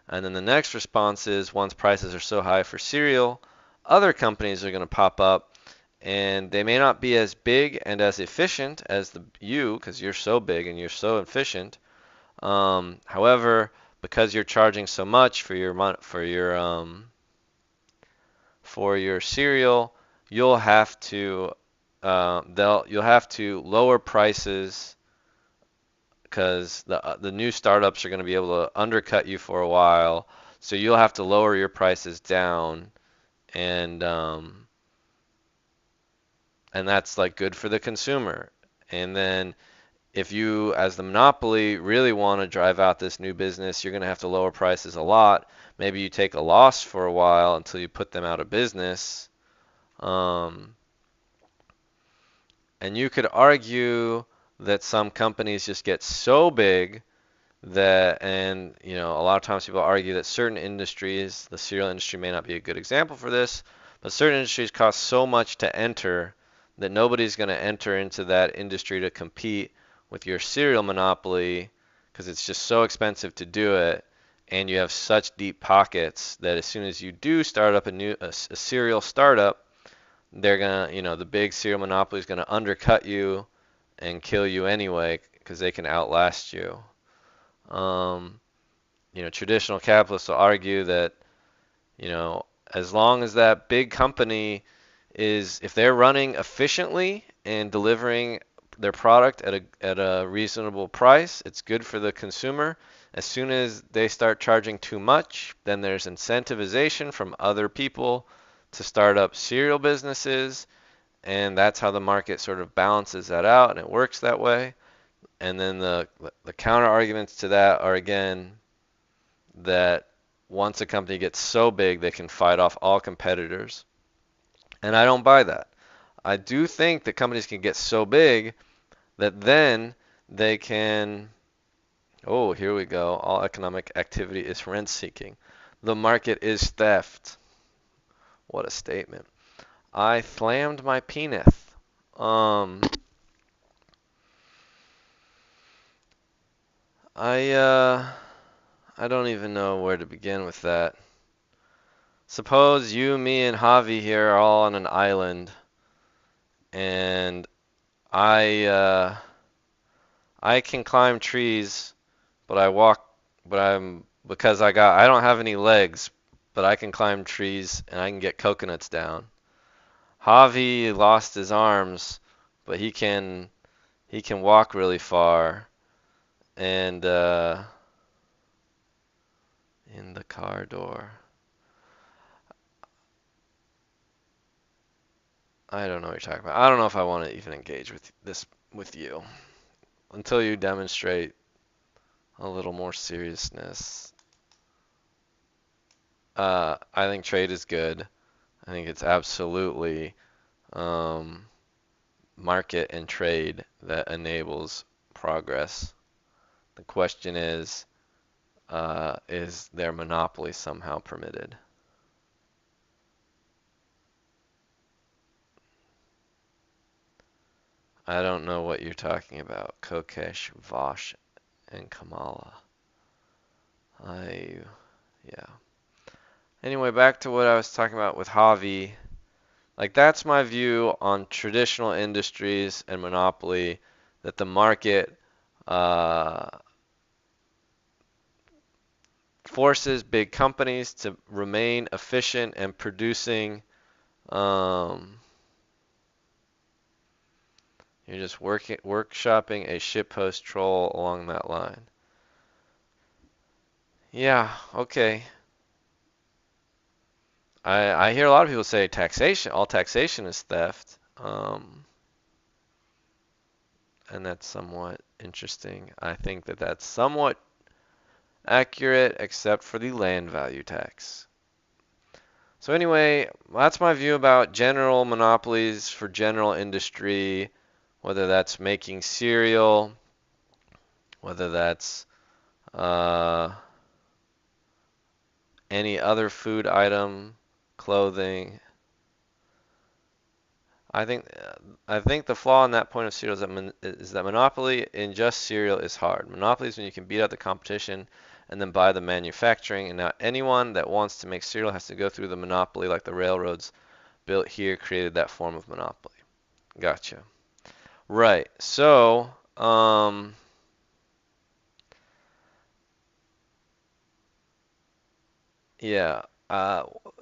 And then the next response is once prices are so high for cereal, other companies are going to pop up and they may not be as big and as efficient as you because you're so big and you're so efficient. However, because you're charging so much for your cereal, you'll have to you'll have to lower prices because the new startups are going to be able to undercut you for a while. So you'll have to lower your prices down, and that's like good for the consumer. And then if you, as the monopoly, really want to drive out this new business, you're going to have to lower prices a lot. Maybe you take a loss for a while until you put them out of business. Um, and you could argue that some companies just get so big and a lot of times people argue that certain industries, the cereal industry may not be a good example for this, but certain industries cost so much to enter that nobody's going to enter into that industry to compete with your cereal monopoly because it's just so expensive to do it, and you have such deep pockets that as soon as you do start up a cereal startup, they're gonna, the big cereal monopoly is going to undercut you and kill you anyway because they can outlast you. Um, Traditional capitalists will argue that, as long as that big company if they're running efficiently and delivering their product at a reasonable price, it's good for the consumer. As soon as they start charging too much, then there's incentivization from other people to start up cereal businesses, and that's how the market sort of balances that out, and it works that way. And then the counter arguments to that are again that once a company gets so big, they can fight off all competitors. And I don't buy that. I do think that companies can get so big that then they can. Oh, here we go. All economic activity is rent seeking. The market is theft. What a statement. I slammed my penis. I don't even know where to begin with that. Suppose you, me, and Javi here are all on an island, and I can climb trees, but I don't have any legs, but I can climb trees and I can get coconuts down. Javi lost his arms, but he can walk really far. and in the car door. I don't know what you're talking about. I don't know if I want to even engage with this with you until you demonstrate a little more seriousness. I think trade is good. I think it's absolutely market and trade that enables progress. The question is their monopoly somehow permitted? I don't know what you're talking about. Kokesh, Vosh, and Kamala. Yeah. Anyway, back to what I was talking about with Javi. Like, that's my view on traditional industries and monopoly, that the market forces big companies to remain efficient and producing. You're just workshopping a shitpost troll along that line. Yeah, okay. I hear a lot of people say taxation, all taxation is theft. And that's somewhat interesting. I think that that's somewhat accurate, except for the land value tax. So anyway, that's my view about general monopolies for general industry, whether that's making cereal, whether that's any other food item, clothing. I think the flaw in that point of cereal is that monopoly in just cereal is hard. Monopoly is when you can beat out the competition and then buy the manufacturing. And now anyone that wants to make cereal has to go through the monopoly, like the railroads built here created that form of monopoly. Gotcha. Right. So, yeah.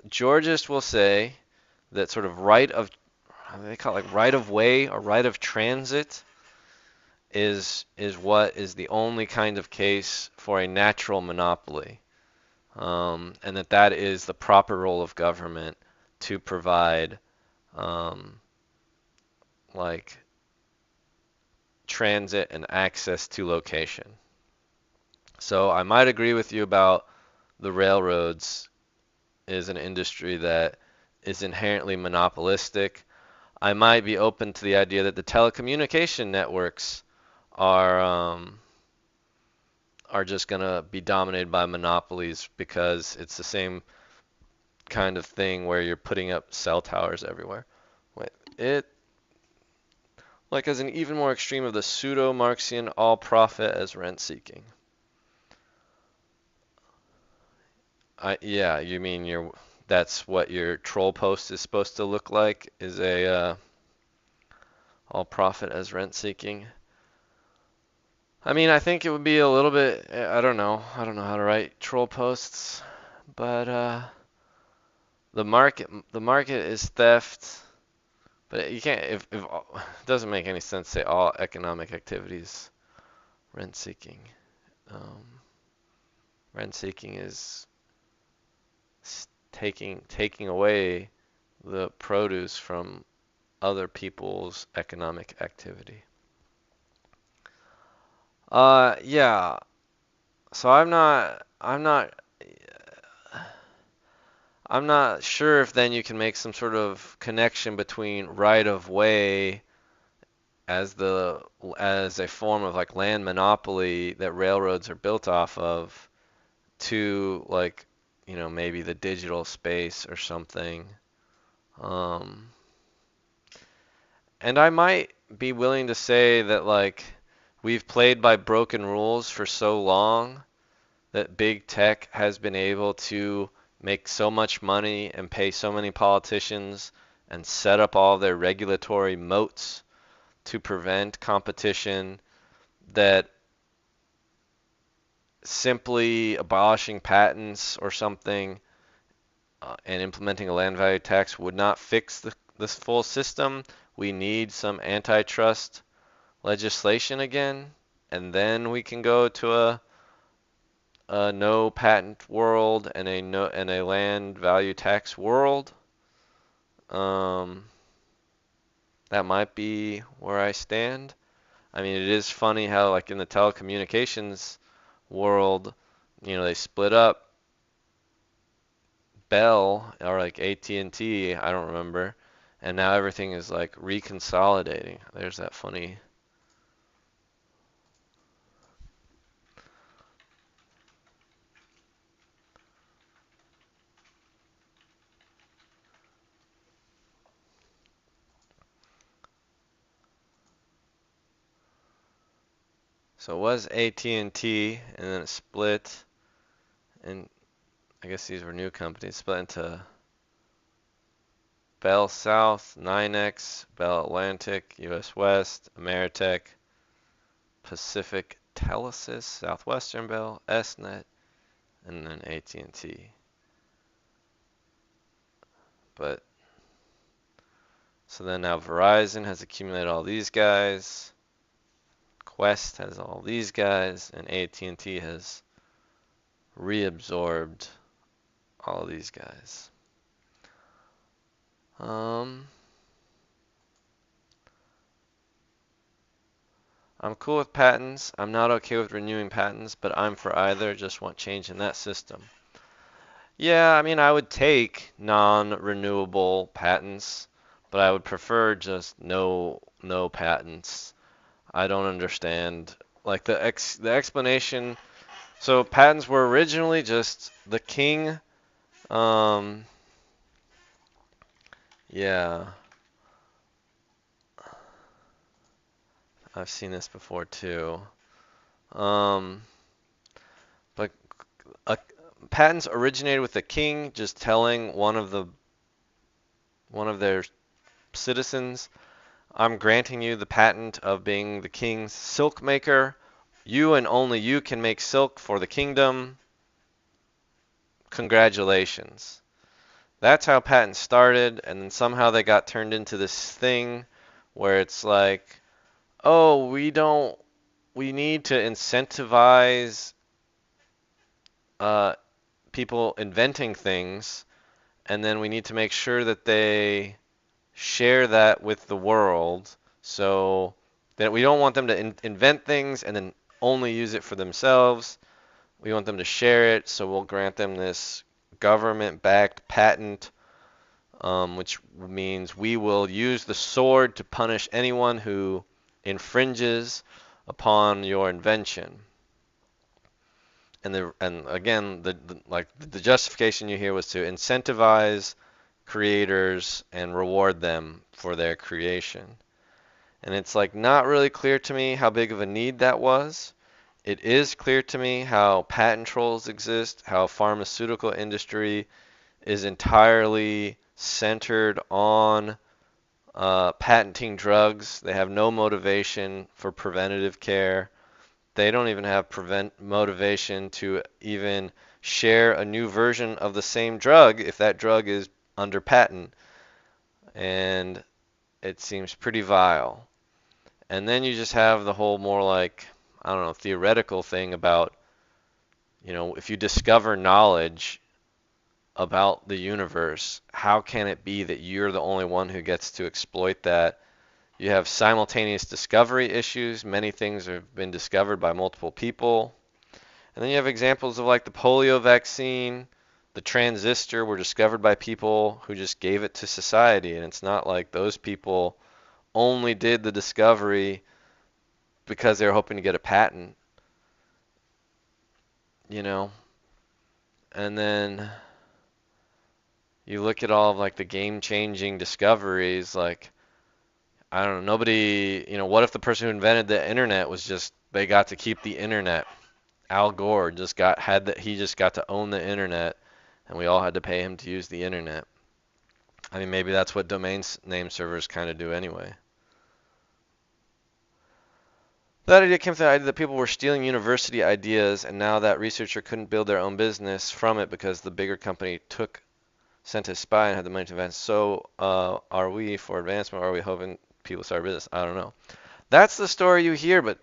Georgists will say that sort of right of, how do they call it, like right of way or right of transit is what is the only kind of case for a natural monopoly, and that is the proper role of government to provide like transit and access to location. So I might agree with you about the railroads is an industry that is inherently monopolistic. I might be open to the idea that the telecommunication networks are just going to be dominated by monopolies because it's the same kind of thing where you're putting up cell towers everywhere. It like as an even more extreme of the pseudo-Marxian all profit as rent seeking. Yeah, you mean that's what your troll post is supposed to look like, is a all profit as rent seeking. I mean, I think it would be a little bit, I don't know how to write troll posts, but the market is theft, but you can't, if it doesn't make any sense to say all economic activities rent seeking. Rent seeking is taking away the produce from other people's economic activity. Yeah. So I'm not sure if then you can make some sort of connection between right of way as a form of like land monopoly that railroads are built off of to like, maybe the digital space or something. And I might be willing to say that like we've played by broken rules for so long that big tech has been able to make so much money and pay so many politicians and set up all their regulatory moats to prevent competition that simply abolishing patents or something and implementing a land value tax would not fix this full system. We need some antitrust legislation again. and then we can go to a no patent world and a land value tax world. That might be where I stand. I mean, it is funny how, like, in the telecommunications world, they split up Bell or like AT&T, I don't remember, and now everything is like reconsolidating. There's that funny. So it was AT&T, and then it split, and I guess these were new companies, split into Bell South, NYNEX, Bell Atlantic, US West, Ameritech, Pacific Telesis, Southwestern Bell, SNet, and then AT&T. But so then now Verizon has accumulated all these guys, Quest has all these guys, and AT&T has reabsorbed all these guys. I'm cool with patents. I'm not okay with renewing patents, but I'm for either. Just want change in that system. Yeah, I mean, I would take non-renewable patents, but I would prefer just no patents. I don't understand. Like the explanation. So patents were originally just the king. Yeah. I've seen this before too. But patents originated with the king just telling one of their citizens, I'm granting you the patent of being the king's silk maker. You and only you can make silk for the kingdom. Congratulations. That's how patents started, and then somehow they got turned into this thing where it's like, oh, we need to incentivize people inventing things, and then we need to make sure that they share that with the world, so that we don't want them to invent things and then only use it for themselves. We want them to share it, so we'll grant them this government-backed patent, which means we will use the sword to punish anyone who infringes upon your invention. And again, the justification you hear was to incentivize creators and reward them for their creation. And it's like not really clear to me how big of a need that was. It is clear to me how patent trolls exist, how pharmaceutical industry is entirely centered on patenting drugs. They have no motivation for preventative care. They don't even have motivation to even share a new version of the same drug if that drug is under patent. And it seems pretty vile. And then you just have the whole more like, I don't know, theoretical thing about, if you discover knowledge about the universe, how can it be that you're the only one who gets to exploit that? You have simultaneous discovery issues. Many things have been discovered by multiple people. And then you have examples of like the polio vaccine, the transistor were discovered by people who just gave it to society. And it's not like those people only did the discovery because they were hoping to get a patent, And then you look at all of like the game-changing discoveries, like, I don't know, nobody, what if the person who invented the internet was just, they got to keep the internet? Al Gore he just got to own the internet, and we all had to pay him to use the internet. I mean, maybe that's what domain name servers kind of do anyway. That idea came from the idea that people were stealing university ideas, and now that researcher couldn't build their own business from it because the bigger company sent a spy and had the money to advance. So are we for advancement, or are we hoping people start a business? I don't know. That's the story you hear, but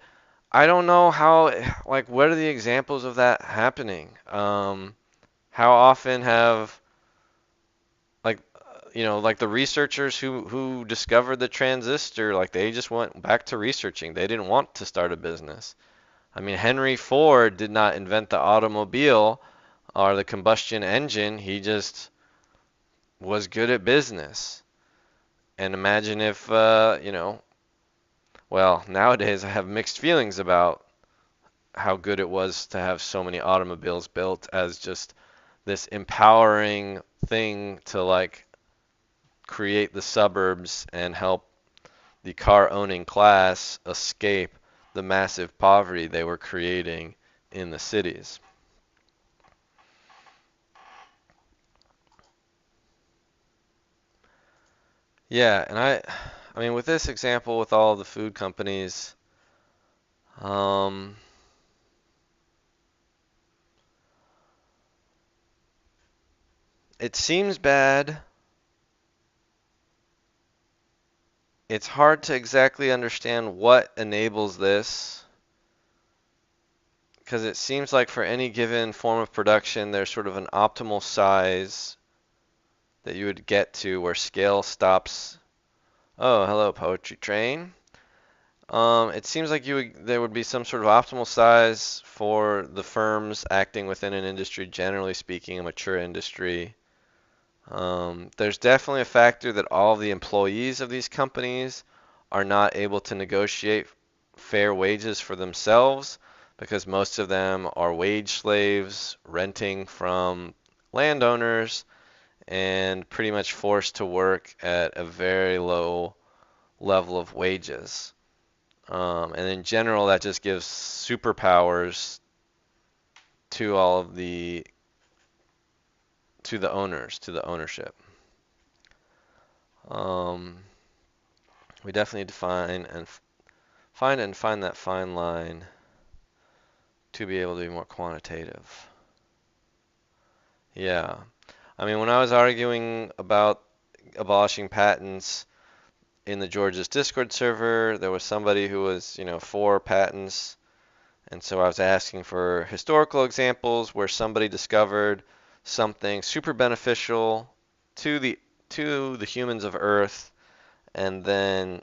I don't know how, like, what are the examples of that happening? How often have, like, like the researchers who discovered the transistor, like they just went back to researching. They didn't want to start a business. I mean, Henry Ford did not invent the automobile or the combustion engine. He just was good at business. And imagine if, well, nowadays I have mixed feelings about how good it was to have so many automobiles built as just this empowering thing to like create the suburbs and help the car owning class escape the massive poverty they were creating in the cities. Yeah, and I mean, with this example, with all the food companies, um, it seems bad. It's hard to exactly understand what enables this, because it seems like for any given form of production, there's sort of an optimal size that you would get to where scale stops. Oh, hello, Poetry Train. It seems like there would be some sort of optimal size for the firms acting within an industry, generally speaking, a mature industry. There's definitely a factor that all of the employees of these companies are not able to negotiate fair wages for themselves because most of them are wage slaves renting from landowners and pretty much forced to work at a very low level of wages. And in general, that just gives superpowers to all of to the owners, to the ownership. Um, we definitely need to find that fine line to be able to be more quantitative. Yeah. I mean, when I was arguing about abolishing patents in the George's Discord server, there was somebody who was, for patents. And so I was asking for historical examples where somebody discovered something super beneficial to the humans of Earth, and then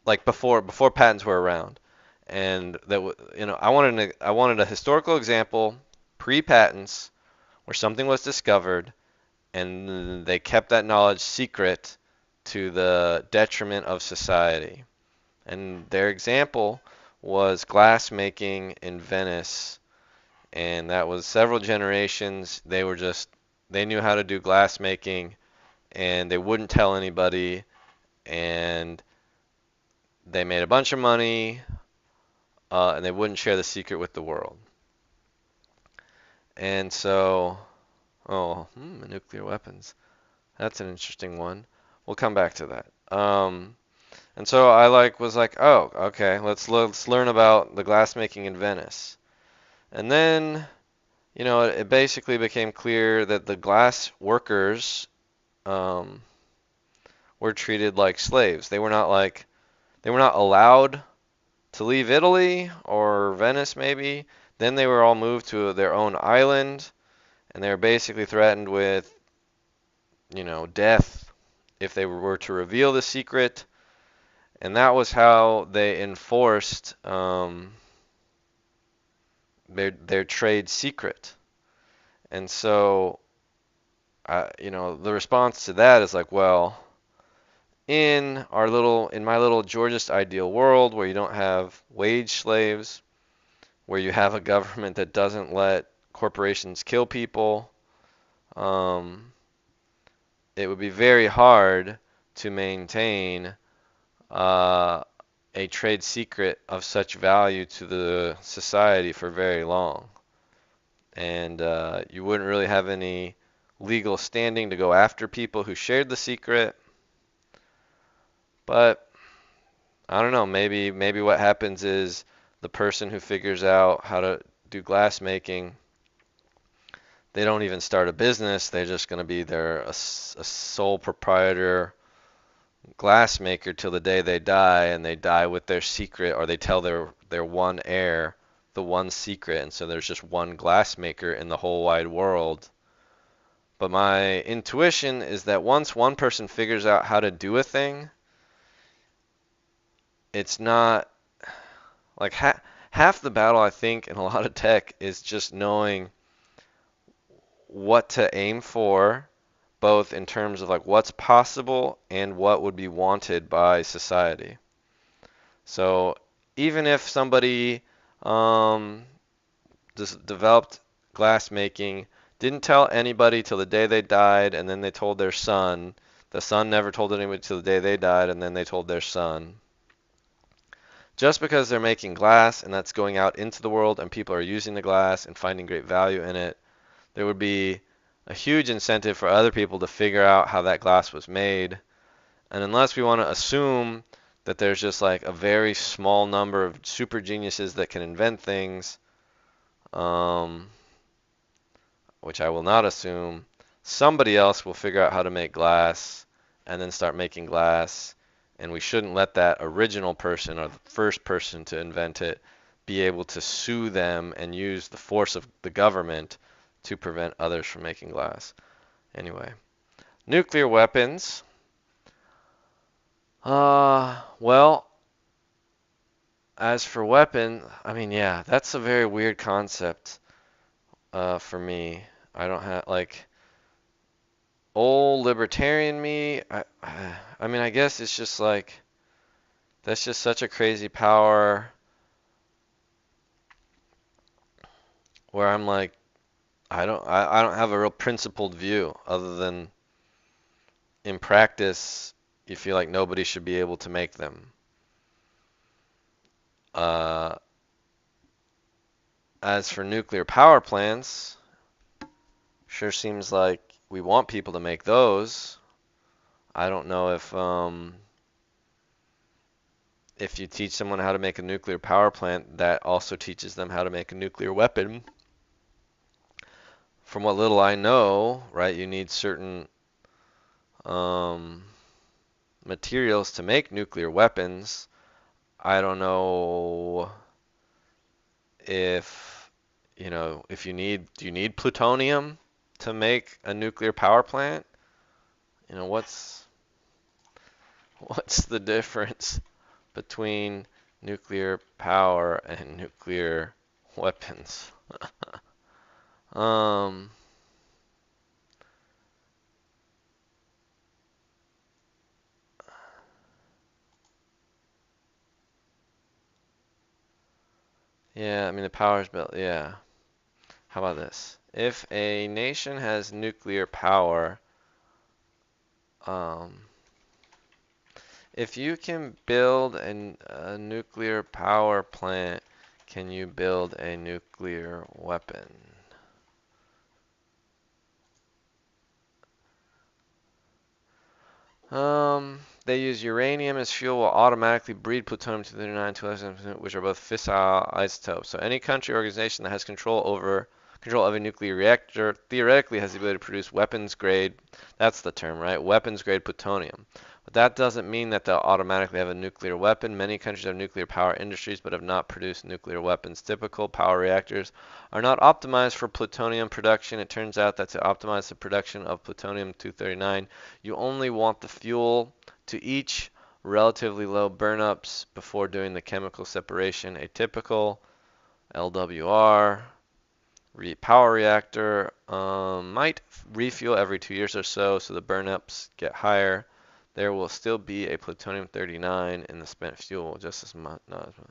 like before patents were around, and I wanted a historical example pre-patents where something was discovered and they kept that knowledge secret to the detriment of society. And their example was glass making in Venice, and that was several generations. They knew how to do glass making, and they wouldn't tell anybody, and they made a bunch of money, and they wouldn't share the secret with the world. And so, nuclear weapons. That's an interesting one. We'll come back to that. And so I was like, oh, okay, let's learn about the glass making in Venice. And then, it basically became clear that the glass workers were treated like slaves. They were not allowed to leave Italy or Venice maybe. Then they were all moved to their own island, and they were basically threatened with, death if they were to reveal the secret. And that was how they enforced their trade secret. And so, the response to that is like, well, in my little Georgist ideal world where you don't have wage slaves, where you have a government that doesn't let corporations kill people, it would be very hard to maintain a trade secret of such value to the society for very long. And you wouldn't really have any legal standing to go after people who shared the secret. But I don't know, maybe what happens is the person who figures out how to do glass making, they don't even start a business. They're just going to be a sole proprietor, glassmaker till the day they die, and they die with their secret, or they tell their one heir the one secret, and so there's just one glassmaker in the whole wide world. But my intuition is that once one person figures out how to do a thing, it's not like half the battle, I think, in a lot of tech is just knowing what to aim for, both in terms of like what's possible and what would be wanted by society. So even if somebody just developed glass making, didn't tell anybody till the day they died, and then they told their son. The son never told anybody till the day they died, and then they told their son. Just because they're making glass and that's going out into the world and people are using the glass and finding great value in it, there would be a huge incentive for other people to figure out how that glass was made. And unless we want to assume that there's just like a very small number of super geniuses that can invent things, which I will not assume, somebody else will figure out how to make glass and then start making glass. And we shouldn't let that original person or the first person to invent it be able to sue them and use the force of the government to prevent others from making glass. Anyway, nuclear weapons. Well, as for weapon, I mean, yeah, that's a very weird concept for me. I don't have, like, old libertarian me, I mean, I guess it's just like, that's just such a crazy power where I'm like, I don't have a real principled view other than in practice, you feel like nobody should be able to make them. As for nuclear power plants, sure seems like we want people to make those. I don't know if you teach someone how to make a nuclear power plant, that also teaches them how to make a nuclear weapon. From what little I know, right, you need certain materials to make nuclear weapons. I don't know if, if do you need plutonium to make a nuclear power plant? What's the difference between nuclear power and nuclear weapons? Yeah, I mean the power's built, yeah. How about this? If a nation has nuclear power, if you can build a nuclear power plant, can you build a nuclear weapon? They use uranium as fuel will automatically breed plutonium-239 and 211, which are both fissile isotopes. So any country or organization that has control of a nuclear reactor theoretically has the ability to produce weapons grade, that's the term, right? Weapons grade plutonium. But that doesn't mean that they'll automatically have a nuclear weapon. Many countries have nuclear power industries but have not produced nuclear weapons. Typical power reactors are not optimized for plutonium production. It turns out that to optimize the production of plutonium-239, you only want the fuel to each relatively low burnups before doing the chemical separation. A typical LWR power reactor might refuel every 2 years or so, so the burnups get higher. There will still be a plutonium-39 in the spent fuel, just as much. Not as much,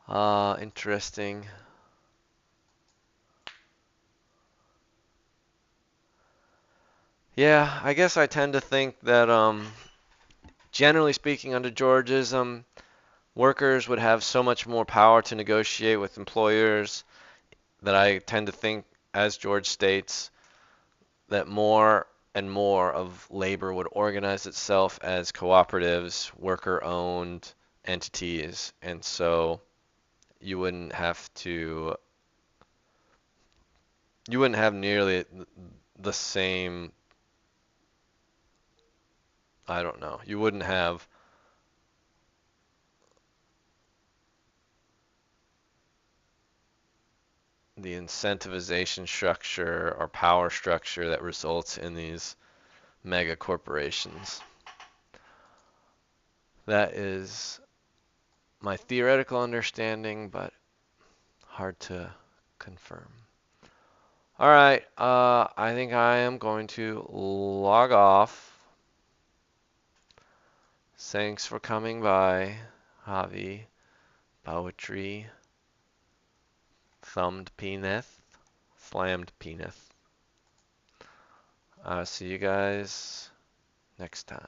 yeah. Interesting. Yeah, I guess I tend to think that, generally speaking, under Georgism, workers would have so much more power to negotiate with employers that I tend to think, as George states, that more and more of labor would organize itself as cooperatives, worker-owned entities, and so you wouldn't have nearly the same, I don't know, you wouldn't have the incentivization structure or power structure that results in these mega corporations. That is my theoretical understanding, but hard to confirm. All right, I think I am going to log off. Thanks for coming by, Javi, Poetry, Thumbed Penis, Slammed Penis. See you guys next time.